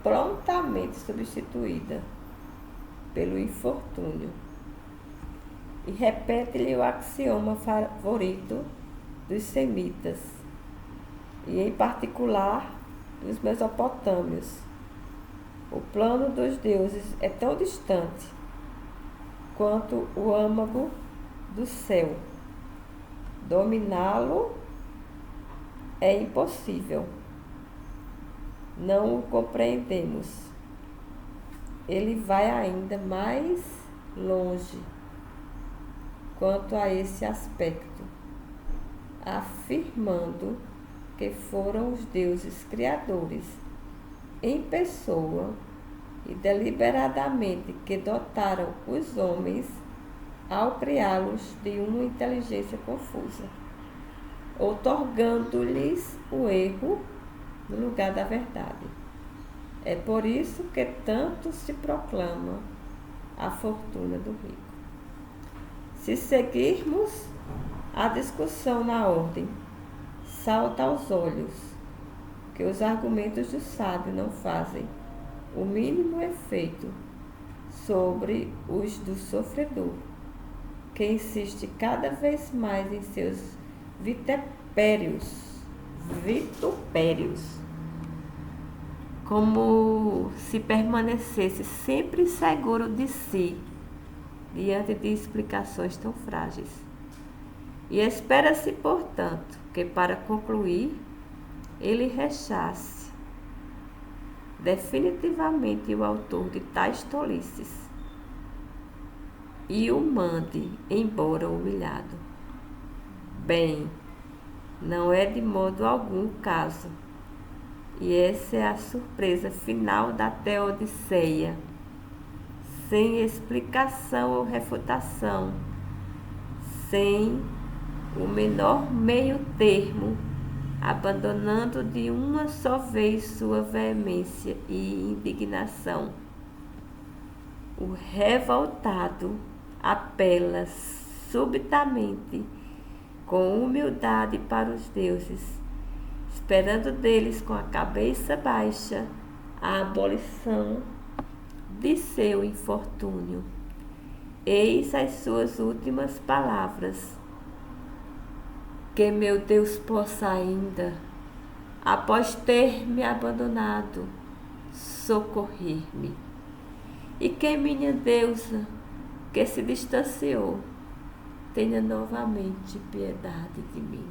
prontamente substituída pelo infortúnio. E repete-lhe o axioma favorito dos semitas, e em particular dos mesopotâmios. O plano dos deuses é tão distante quanto o âmago do céu. Dominá-lo é impossível. Não o compreendemos. Ele vai ainda mais longe quanto a esse aspecto, afirmando que foram os deuses criadores em pessoa e deliberadamente que dotaram os homens ao criá-los de uma inteligência confusa, outorgando-lhes o erro no lugar da verdade. É por isso que tanto se proclama a fortuna do rico. Se seguirmos a discussão na ordem, salta aos olhos que os argumentos do sábio não fazem o mínimo efeito sobre os do sofredor, que insiste cada vez mais em seus vitupérios, como se permanecesse sempre seguro de si, diante de explicações tão frágeis. E espera-se, portanto, que para concluir, ele rechace definitivamente o autor de tais tolices e o mande embora humilhado. Bem, não é de modo algum o caso, e essa é a surpresa final da Teodiceia. Sem explicação ou refutação, sem o menor meio termo, abandonando de uma só vez sua veemência e indignação. O revoltado apela subitamente com humildade para os deuses esperando deles com a cabeça baixa a abolição de seu infortúnio. Eis as suas últimas palavras: que meu Deus possa ainda, após ter me abandonado, socorrer-me, e que minha deusa, que se distanciou, tenha novamente piedade de mim.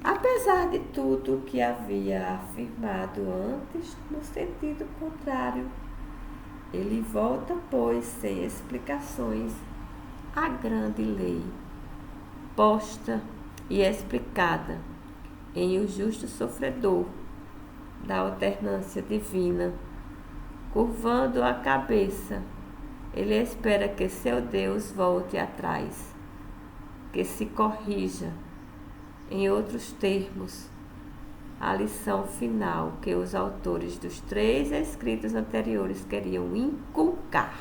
Apesar de tudo o que havia afirmado antes, no sentido contrário, ele volta, pois, sem explicações, à grande lei, posta e explicada em O Justo Sofredor, da alternância divina. Curvando a cabeça, ele espera que seu Deus volte atrás, que se corrija. Em outros termos, a lição final que os autores dos 3 escritos anteriores queriam inculcar,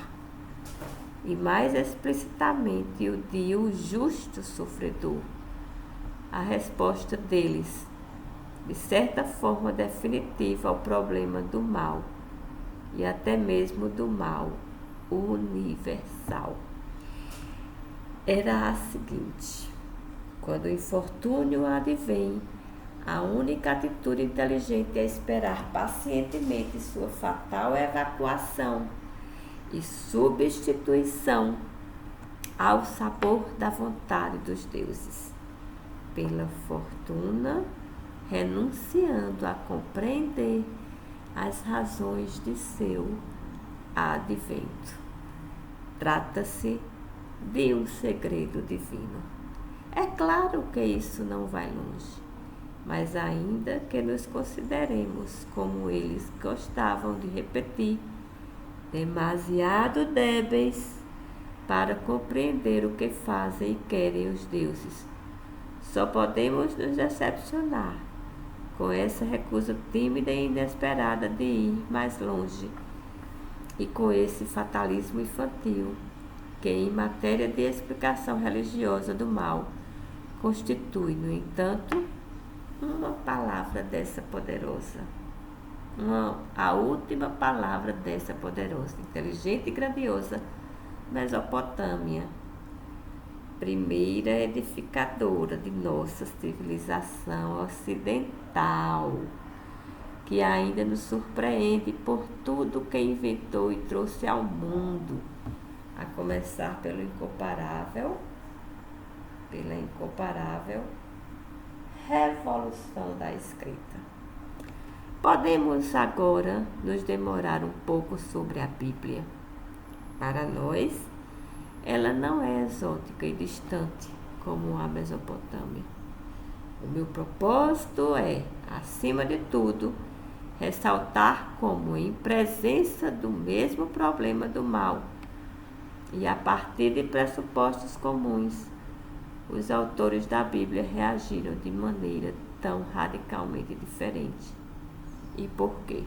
e mais explicitamente o de O Justo Sofredor, a resposta deles, de certa forma definitiva ao problema do mal, e até mesmo do mal universal, era a seguinte: quando o infortúnio advém, a única atitude inteligente é esperar pacientemente sua fatal evacuação e substituição ao sabor da vontade dos deuses, pela fortuna, renunciando a compreender as razões de seu advento. Trata-se de um segredo divino. É claro que isso não vai longe, mas ainda que nos consideremos, como eles gostavam de repetir, demasiado débeis para compreender o que fazem e querem os deuses, só podemos nos decepcionar com essa recusa tímida e inesperada de ir mais longe, e com esse fatalismo infantil que, em matéria de explicação religiosa do mal, constitui, no entanto, uma palavra dessa poderosa, a última palavra dessa poderosa, inteligente e grandiosa Mesopotâmia, primeira edificadora de nossa civilização ocidental, que ainda nos surpreende por tudo que inventou e trouxe ao mundo, a começar pela incomparável revolução da escrita. Podemos agora nos demorar um pouco sobre a Bíblia. Para nós, ela não é exótica e distante como a Mesopotâmia. O meu propósito é, acima de tudo, ressaltar como, em presença do mesmo problema do mal e a partir de pressupostos comuns, os autores da Bíblia reagiram de maneira tão radicalmente diferente. E por quê?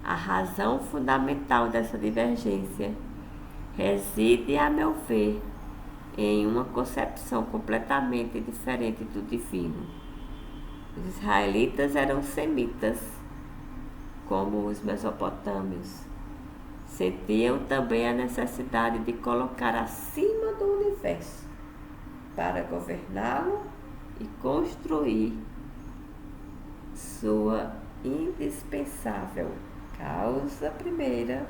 A razão fundamental dessa divergência reside, a meu ver, em uma concepção completamente diferente do divino. Os israelitas eram semitas, como os mesopotâmios. Sentiam também a necessidade de colocar acima do universo para governá-lo e construir sua indispensável causa primeira,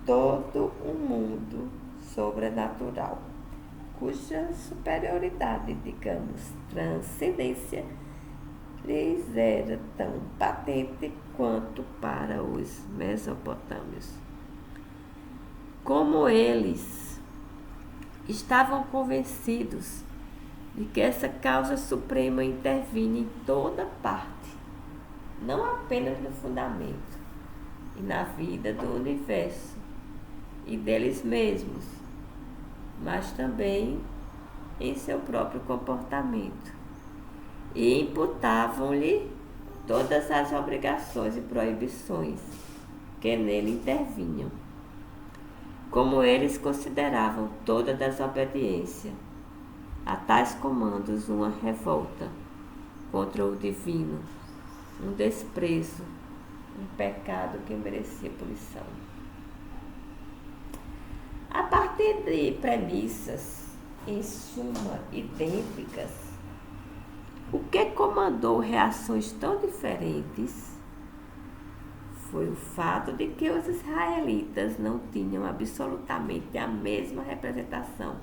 todo um mundo sobrenatural, cuja superioridade, digamos, transcendência, lhes era tão patente quanto para os mesopotâmios. Como eles estavam convencidos de que essa causa suprema intervinha em toda parte, não apenas no fundamento e na vida do universo e deles mesmos, mas também em seu próprio comportamento, e imputavam-lhe todas as obrigações e proibições que nele intervinham. Como eles consideravam toda desobediência a tais comandos uma revolta contra o divino, um desprezo, um pecado que merecia punição. A partir de premissas, em suma, idênticas, o que comandou reações tão diferentes foi o fato de que os israelitas não tinham absolutamente a mesma representação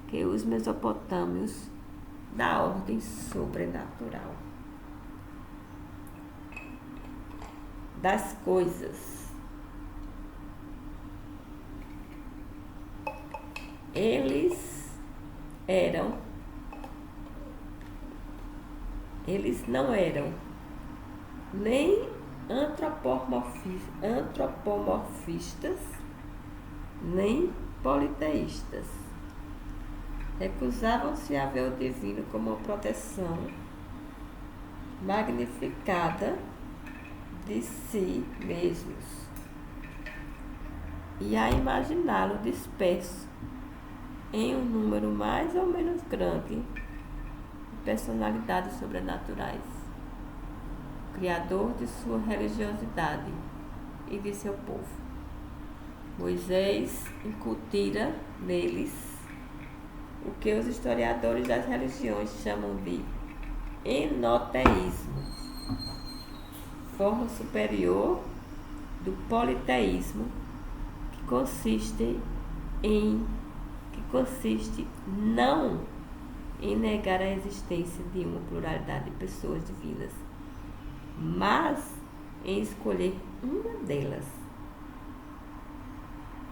que os mesopotâmios da ordem sobrenatural das coisas. Eles não eram nem antropomorfistas, nem politeístas. Recusavam-se a ver o divino como uma proteção magnificada de si mesmos e a imaginá-lo disperso em um número mais ou menos grande de personalidades sobrenaturais, criador de sua religiosidade e de seu povo. Moisés incutira neles o que os historiadores das religiões chamam de enoteísmo, forma superior do politeísmo, que consiste não em negar a existência de uma pluralidade de pessoas divinas, mas em escolher uma delas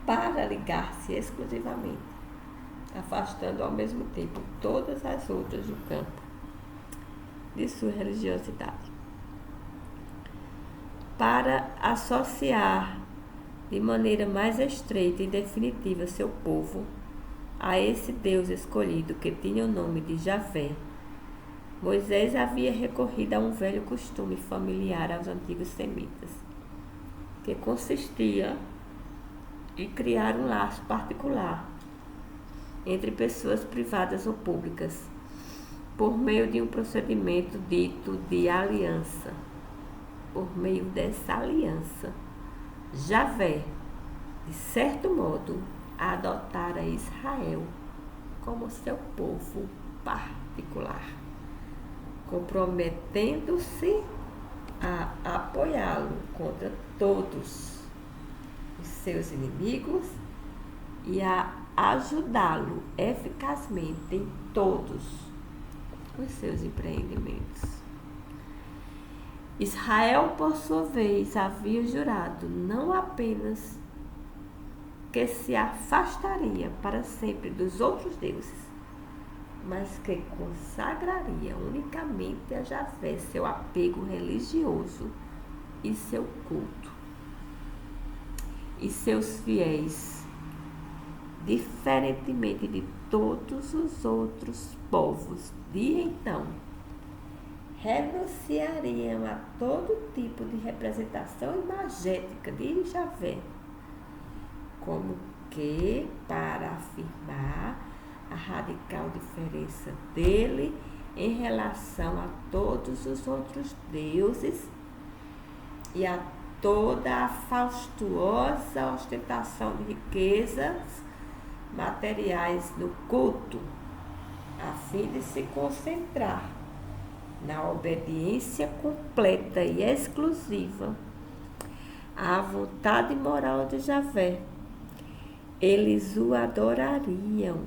para ligar-se exclusivamente, afastando ao mesmo tempo todas as outras do campo de sua religiosidade, para associar de maneira mais estreita e definitiva seu povo a esse Deus escolhido que tinha o nome de Javé. Moisés havia recorrido a um velho costume familiar aos antigos semitas, que consistia em criar um laço particular entre pessoas privadas ou públicas, por meio de um procedimento dito de aliança. Por meio dessa aliança, Javé, de certo modo, adotara Israel como seu povo particular, comprometendo-se a apoiá-lo contra todos os seus inimigos e a ajudá-lo eficazmente em todos os seus empreendimentos. Israel, por sua vez, havia jurado não apenas que se afastaria para sempre dos outros deuses, mas que consagraria unicamente a Javé seu apego religioso e seu culto. E seus fiéis, diferentemente de todos os outros povos de então, renunciariam a todo tipo de representação imagética de Javé, como que para afirmar a radical diferença dele em relação a todos os outros deuses e a toda a faustuosa ostentação de riquezas materiais no culto, a fim de se concentrar na obediência completa e exclusiva à vontade moral de Javé. Eles o adorariam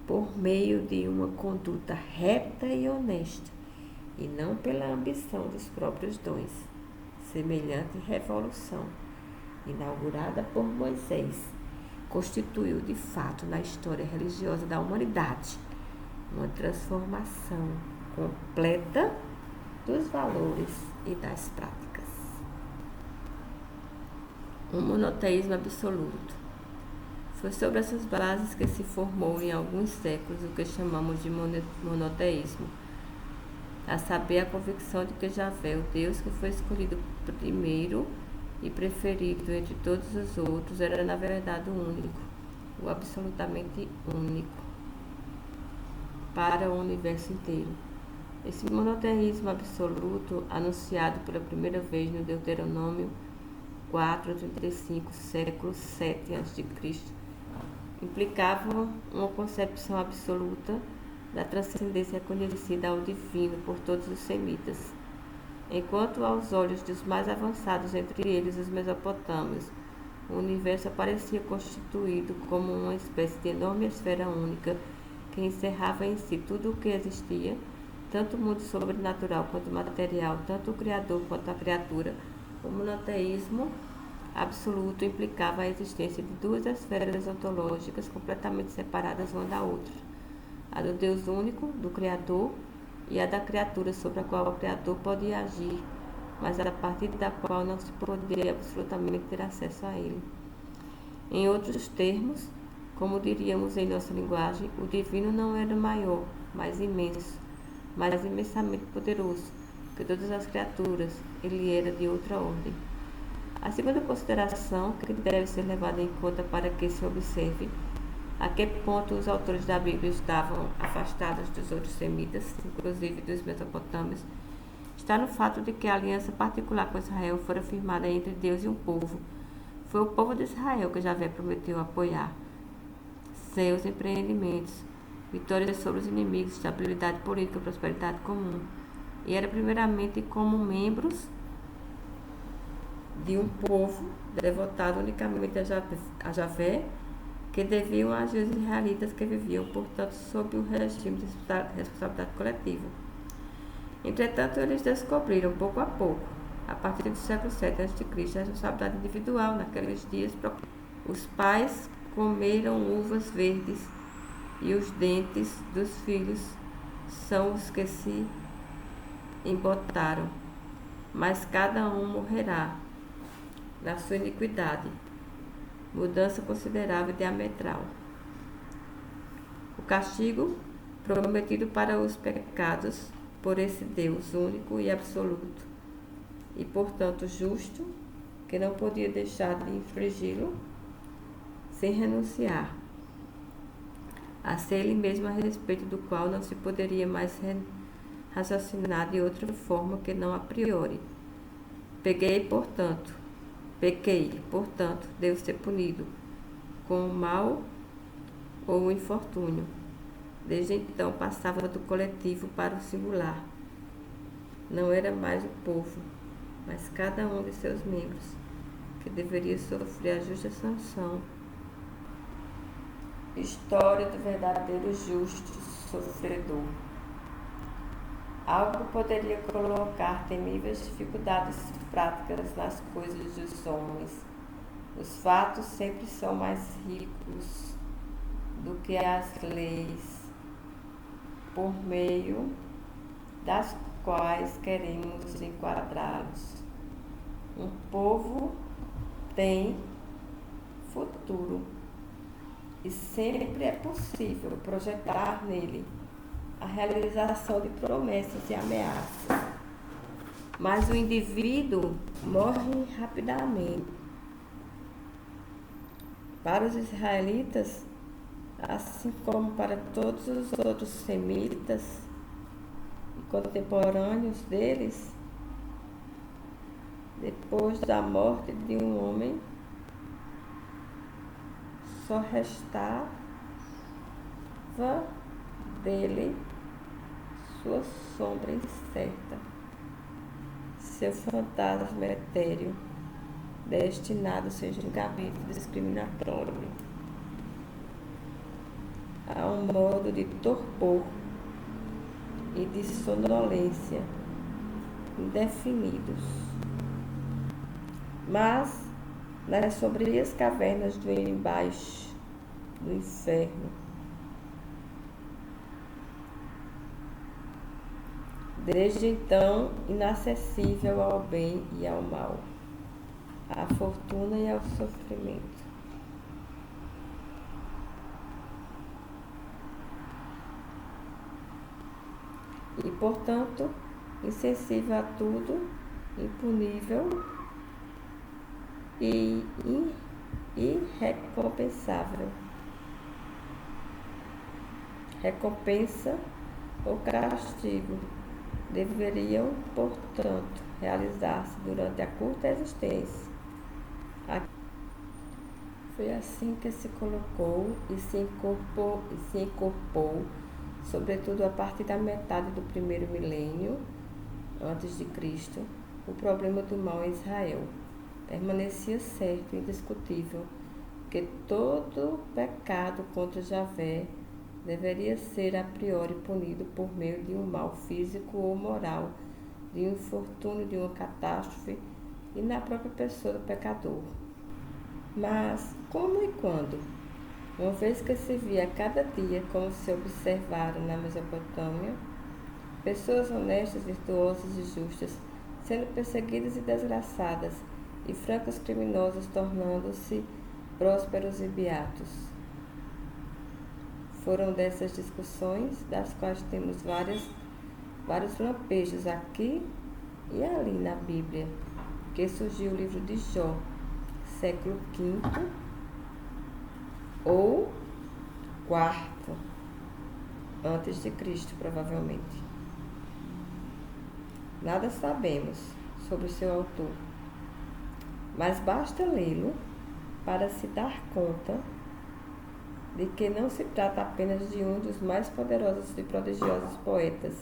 por meio de uma conduta reta e honesta, e não pela ambição dos próprios dons. Semelhante revolução, inaugurada por Moisés, constituiu de fato na história religiosa da humanidade uma transformação completa dos valores e das práticas. Um monoteísmo absoluto. Foi sobre essas bases que se formou em alguns séculos o que chamamos de monoteísmo, a saber, a convicção de que Javé, o Deus que foi escolhido primeiro e preferido entre todos os outros, era na verdade o único, o absolutamente único. para o universo inteiro. Esse monoteísmo absoluto, anunciado pela primeira vez no Deuteronômio 4:35, século 7 a.C., implicava uma concepção absoluta da transcendência reconhecida ao divino por todos os semitas. Enquanto aos olhos dos mais avançados, entre eles os mesopotâmios, o universo aparecia constituído como uma espécie de enorme esfera única que encerrava em si tudo o que existia, tanto o mundo sobrenatural quanto o material, tanto o Criador quanto a criatura. O monoteísmo absoluto implicava a existência de duas esferas ontológicas completamente separadas uma da outra: a do Deus único, do Criador, e a da criatura sobre a qual o Criador podia agir, mas a partir da qual não se poderia absolutamente ter acesso a ele. Em outros termos, como diríamos em nossa linguagem, o divino não era maior, mais imenso, mais imensamente poderoso que todas as criaturas, ele era de outra ordem. A segunda consideração que deve ser levada em conta para que se observe a que ponto os autores da Bíblia estavam afastados dos outros semitas, inclusive dos mesopotâmios, está no fato de que a aliança particular com Israel fora firmada entre Deus e um povo. Foi o povo de Israel que Javé prometeu apoiar seus empreendimentos, vitórias sobre os inimigos, estabilidade política, prosperidade comum. E era primeiramente como membros de um povo devotado unicamente a Javé que deviam agir os israelitas que viviam, portanto, sob o regime de responsabilidade coletiva. Entretanto, eles descobriram, pouco a pouco, a partir do século 7 a.C., a responsabilidade individual. Naqueles dias, os pais comeram uvas verdes e os dentes dos filhos são os que se embotaram, mas cada um morrerá na sua iniquidade. Mudança considerável e diametral. O castigo prometido para os pecados por esse Deus único e absoluto, e portanto justo, que não podia deixar de infligi-lo sem renunciar a ser ele mesmo, a respeito do qual não se poderia mais raciocinar de outra forma que não a priori. Pequei, portanto, devo ser punido com o mal ou o infortúnio. Desde então passava do coletivo para o singular. Não era mais o povo, mas cada um de seus membros, que deveria sofrer a justa sanção. História do verdadeiro justo sofredor. Algo poderia colocar temíveis dificuldades práticas nas coisas dos homens. Os fatos sempre são mais ricos do que as leis, por meio das quais queremos enquadrá-los. Um povo tem futuro e sempre é possível projetar nele a realização de promessas e ameaças. Mas o indivíduo morre rapidamente. Para os israelitas, assim como para todos os outros semitas e contemporâneos deles, depois da morte de um homem, só restava dele sua sombra incerta, seu fantasma etéreo, destinado a ser julgamento discriminatório, a um modo de torpor e de sonolência indefinidos. Mas, nas sombrias cavernas do embaixo do inferno, desde então inacessível ao bem e ao mal, à fortuna e ao sofrimento. E, portanto, insensível a tudo, impunível e irrecompensável. recompensa ou castigo deveriam, portanto, realizar-se durante a curta existência. Foi assim que se colocou e se incorporou, sobretudo a partir da metade do primeiro milênio antes de Cristo, o problema do mal em Israel. Permanecia certo e indiscutível que todo pecado contra Javé deveria ser a priori punido por meio de um mal físico ou moral, de um infortúnio, de uma catástrofe e na própria pessoa do pecador. Mas como e quando? Uma vez que se via cada dia, como se observara na Mesopotâmia, pessoas honestas, virtuosas e justas sendo perseguidas e desgraçadas, e francos criminosos tornando-se prósperos e beatos. Foram dessas discussões, das quais temos vários lampejos aqui e ali na Bíblia, que surgiu o livro de Jó, século V ou IV antes de Cristo, provavelmente. Nada sabemos sobre seu autor, mas basta lê-lo para se dar conta de que não se trata apenas de um dos mais poderosos e prodigiosos poetas,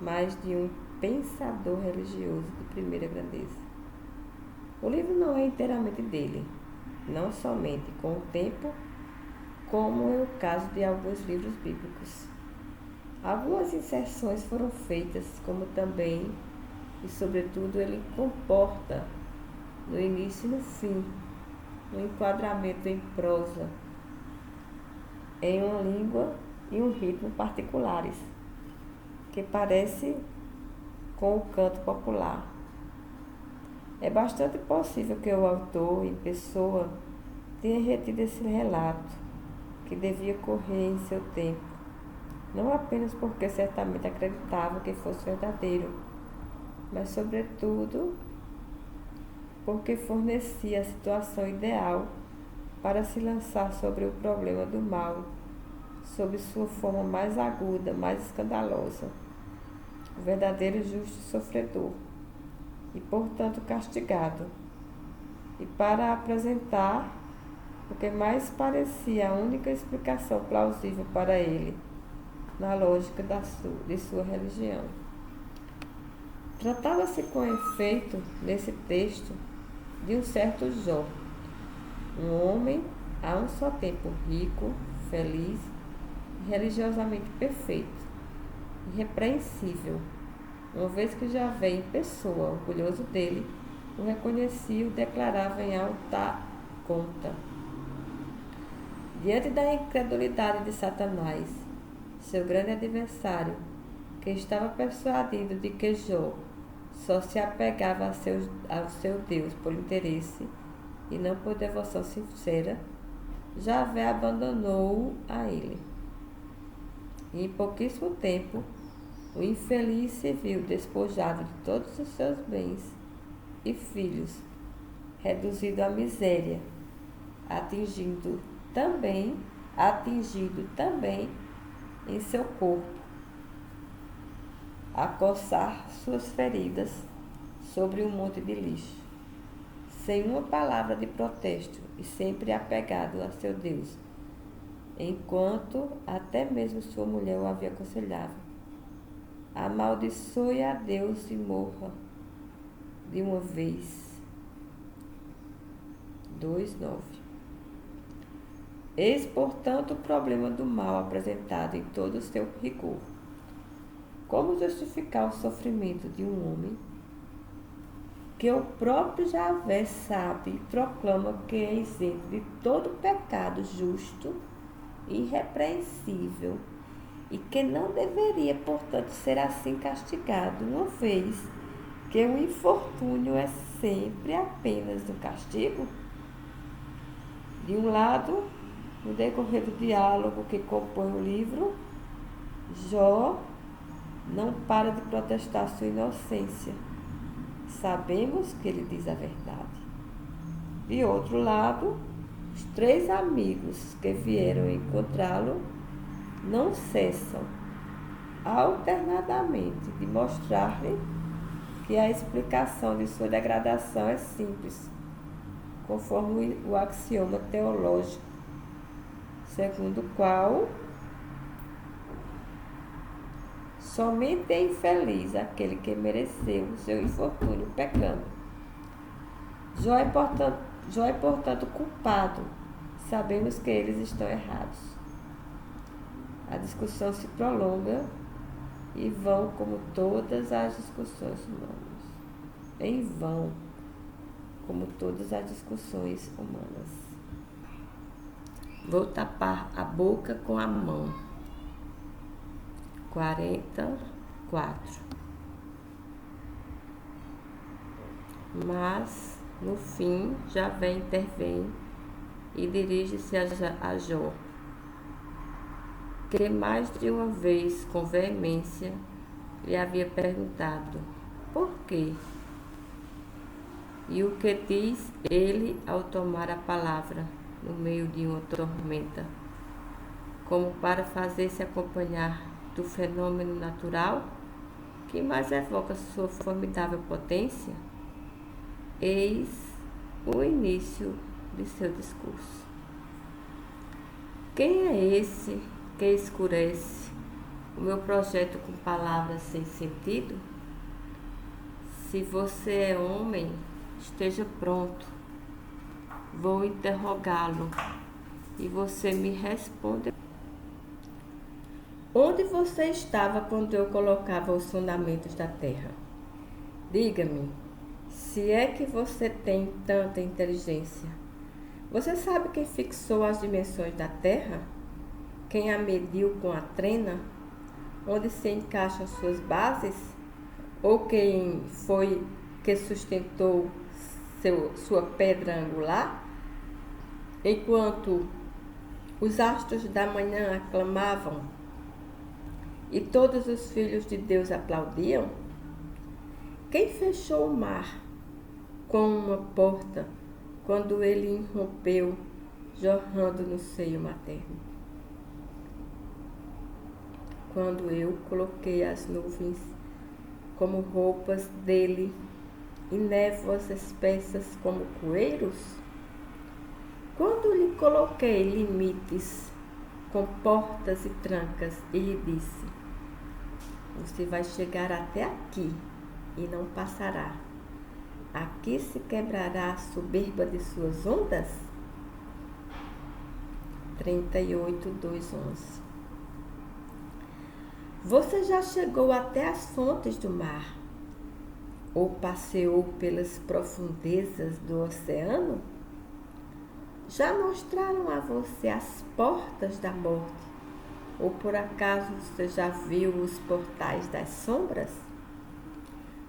mas de um pensador religioso de primeira grandeza. O livro não é inteiramente dele, não somente com o tempo, como é o caso de alguns livros bíblicos. Algumas inserções foram feitas, como também e sobretudo ele comporta no início e no fim, um enquadramento em prosa, em uma língua e um ritmo particulares, que parece com o canto popular. É bastante possível que o autor, em pessoa, tenha retido esse relato, que devia correr em seu tempo, não apenas porque certamente acreditava que fosse verdadeiro, mas sobretudo porque fornecia a situação ideal para se lançar sobre o problema do mal, sob sua forma mais aguda, mais escandalosa, o verdadeiro justo sofredor, e portanto castigado, e para apresentar o que mais parecia a única explicação plausível para ele, na lógica de sua religião. Tratava-se com efeito, nesse texto, de um certo Jó, um homem a um só tempo rico, feliz e religiosamente perfeito, irrepreensível, uma vez que Javé em pessoa, orgulhoso dele, o reconhecia e o declarava em alta conta. Diante da incredulidade de Satanás, seu grande adversário, que estava persuadido de que Jó só se apegava ao seu Deus por interesse e não por devoção sincera, Javé abandonou-o a ele. E em pouquíssimo tempo, o infeliz se viu despojado de todos os seus bens e filhos, reduzido à miséria, atingido também em seu corpo, a coçar suas feridas sobre um monte de lixo, sem uma palavra de protesto e sempre apegado a seu Deus, enquanto até mesmo sua mulher o havia aconselhado: amaldiçoe a Deus e morra de uma vez. 2:9. Eis, portanto, o problema do mal apresentado em todo o seu rigor. Como justificar o sofrimento de um homem que o próprio Javé sabe e proclama que é isento de todo pecado justo e irrepreensível, e que não deveria, portanto, ser assim castigado, uma vez que o infortúnio é sempre apenas um castigo? De um lado, no decorrer do diálogo que compõe o livro, Jó não para de protestar sua inocência. Sabemos que ele diz a verdade. De outro lado, os 3 amigos que vieram encontrá-lo não cessam alternadamente de mostrar-lhe que a explicação de sua degradação é simples, conforme o axioma teológico, segundo o qual somente é infeliz aquele que mereceu o seu infortúnio pecando. Jó é, portanto, culpado. Sabemos que eles estão errados. A discussão se prolonga e vão como todas as discussões humanas. Em vão, como todas as discussões humanas. Vou tapar a boca com a mão. 44. Mas, no fim, Javé intervém e dirige-se a Jó, que mais de uma vez, com veemência, lhe havia perguntado: por quê? E o que diz ele ao tomar a palavra no meio de uma tormenta, como para fazer-se acompanhar do fenômeno natural que mais evoca sua formidável potência? Eis o início de seu discurso. Quem é esse que escurece o meu projeto com palavras sem sentido? Se você é homem, esteja pronto. Vou interrogá-lo e você me responde. Onde você estava quando eu colocava os fundamentos da terra? Diga-me, se é que você tem tanta inteligência. Você sabe quem fixou as dimensões da terra? Quem a mediu com a trena? Onde se encaixam suas bases? Ou quem foi que sustentou sua pedra angular? Enquanto os astros da manhã aclamavam e todos os filhos de Deus aplaudiam? Quem fechou o mar com uma porta quando ele irrompeu, jorrando no seio materno? Quando eu coloquei as nuvens como roupas dele e névoas espessas como coeiros? Quando lhe coloquei limites com portas e trancas e lhe disse: você vai chegar até aqui e não passará. Aqui se quebrará a soberba de suas ondas? 38:2:11. Você já chegou até as fontes do mar? Ou passeou pelas profundezas do oceano? Já mostraram a você as portas da morte? Ou por acaso você já viu os portais das sombras?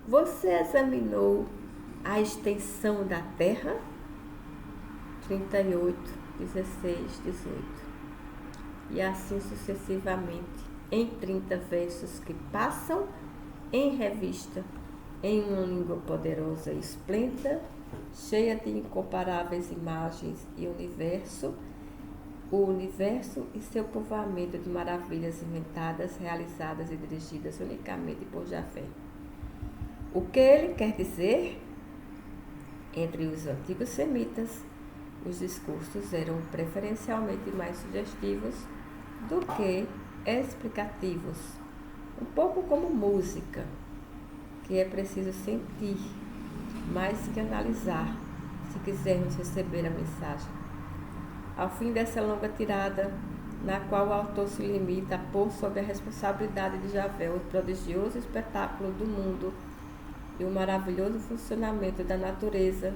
Você examinou a extensão da terra? 38:16-18. E assim sucessivamente, em 30 versos que passam em revista, em uma língua poderosa e esplêndida, cheia de incomparáveis imagens e o universo e seu povoamento de maravilhas inventadas, realizadas e dirigidas unicamente por Javé. O que ele quer dizer? Entre os antigos semitas, os discursos eram preferencialmente mais sugestivos do que explicativos, um pouco como música, que é preciso sentir mais que analisar, se quisermos receber a mensagem. Ao fim dessa longa tirada, na qual o autor se limita a pôr sob a responsabilidade de Javé o prodigioso espetáculo do mundo e o maravilhoso funcionamento da natureza,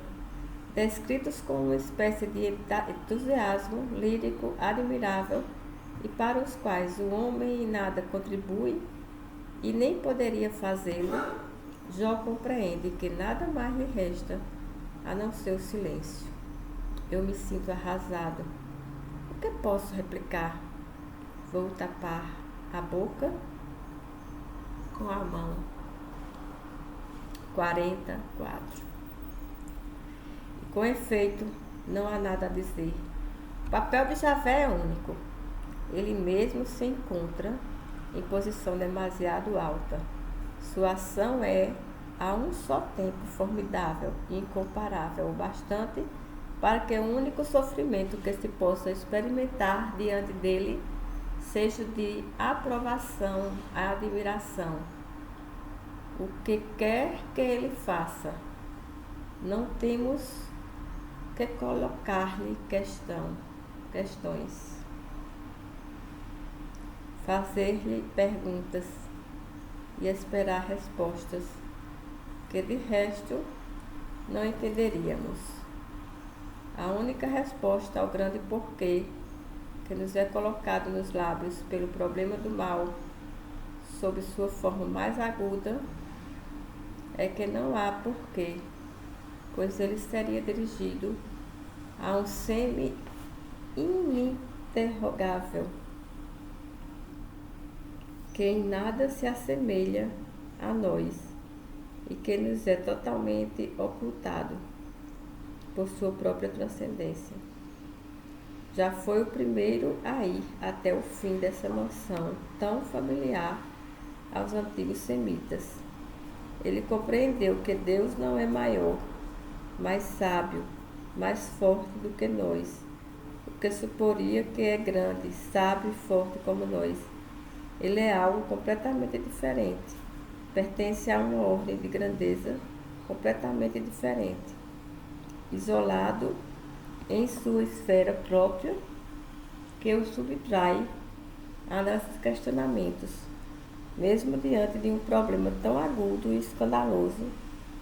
descritos com uma espécie de entusiasmo lírico admirável e para os quais o homem em nada contribui e nem poderia fazê-lo, Jó compreende que nada mais lhe resta a não ser o silêncio. Eu me sinto arrasado. O que posso replicar? Vou tapar a boca com a mão. 44. Com efeito, não há nada a dizer. O papel de Javé é único. ele mesmo se encontra em posição demasiado alta. Sua ação é, a um só tempo, formidável e incomparável, o bastante para que o único sofrimento que se possa experimentar diante dele seja de aprovação, admiração. O que quer que ele faça, não temos que colocar-lhe questões, fazer-lhe perguntas e esperar respostas que de resto não entenderíamos. A única resposta ao grande porquê que nos é colocado nos lábios pelo problema do mal, sob sua forma mais aguda, é que não há porquê, pois ele seria dirigido a um semi-ininterrogável, que em nada se assemelha a nós e que nos é totalmente ocultado por sua própria transcendência. Já foi o primeiro a ir até o fim dessa noção tão familiar aos antigos semitas. Ele compreendeu que Deus não é maior, mais sábio, mais forte do que nós, o que suporia que é grande, sábio e forte como nós. Ele é algo completamente diferente, pertence a uma ordem de grandeza completamente diferente, isolado em sua esfera própria, que o subtrai a nossos questionamentos, mesmo diante de um problema tão agudo e escandaloso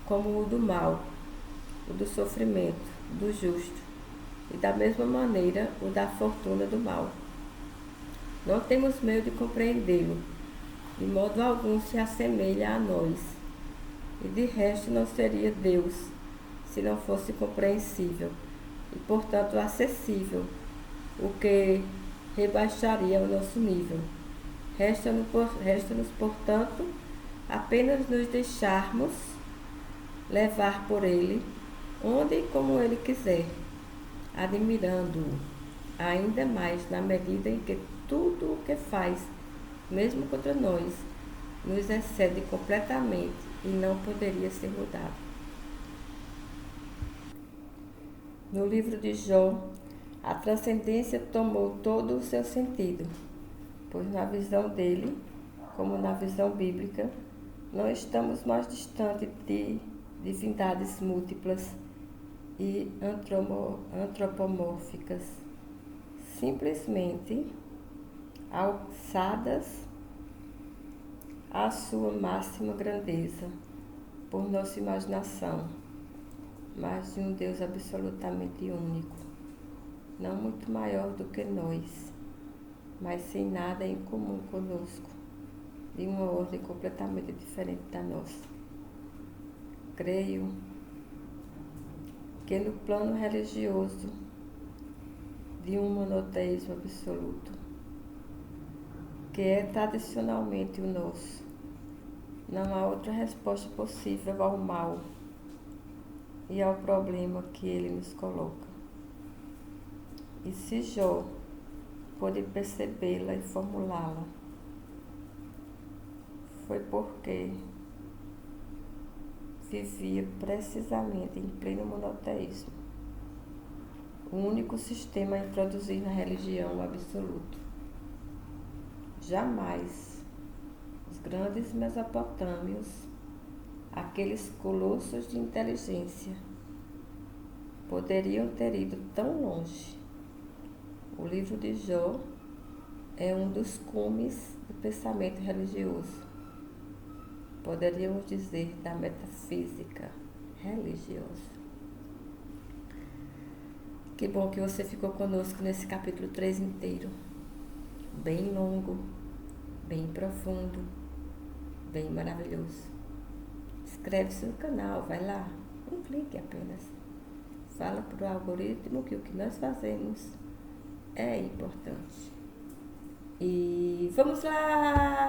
como o do mal, o do sofrimento, do justo, e da mesma maneira o da fortuna do mal. Não temos meio de compreendê-lo, de modo algum se assemelha a nós, e de resto não seria Deus, se não fosse compreensível, e portanto acessível, o que rebaixaria o nosso nível. Resta-nos, portanto, apenas nos deixarmos levar por ele, onde e como ele quiser, admirando-o ainda mais na medida em que tudo o que faz, mesmo contra nós, nos excede completamente e não poderia ser mudado. No livro de Jó, a transcendência tomou todo o seu sentido, pois na visão dele, como na visão bíblica, não estamos mais distantes de divindades múltiplas e antropomórficas, simplesmente alçadas à sua máxima grandeza por nossa imaginação, mas de um Deus absolutamente único, não muito maior do que nós, mas sem nada em comum conosco, de uma ordem completamente diferente da nossa. Creio que no plano religioso de um monoteísmo absoluto, que é tradicionalmente o nosso, não há outra resposta possível ao mal e ao problema que ele nos coloca. E se Jó pôde percebê-la e formulá-la, foi porque vivia precisamente em pleno monoteísmo, o único sistema a introduzir na religião absoluto. Jamais os grandes mesopotâmios, aqueles colossos de inteligência, poderiam ter ido tão longe. O livro de Jó é um dos cumes do pensamento religioso. Poderíamos dizer da metafísica religiosa. Que bom que você ficou conosco nesse capítulo 3 inteiro. Bem longo, bem profundo, bem maravilhoso. Inscreve-se no canal, vai lá, um clique apenas. Fala para o algoritmo que o que nós fazemos é importante. E vamos lá!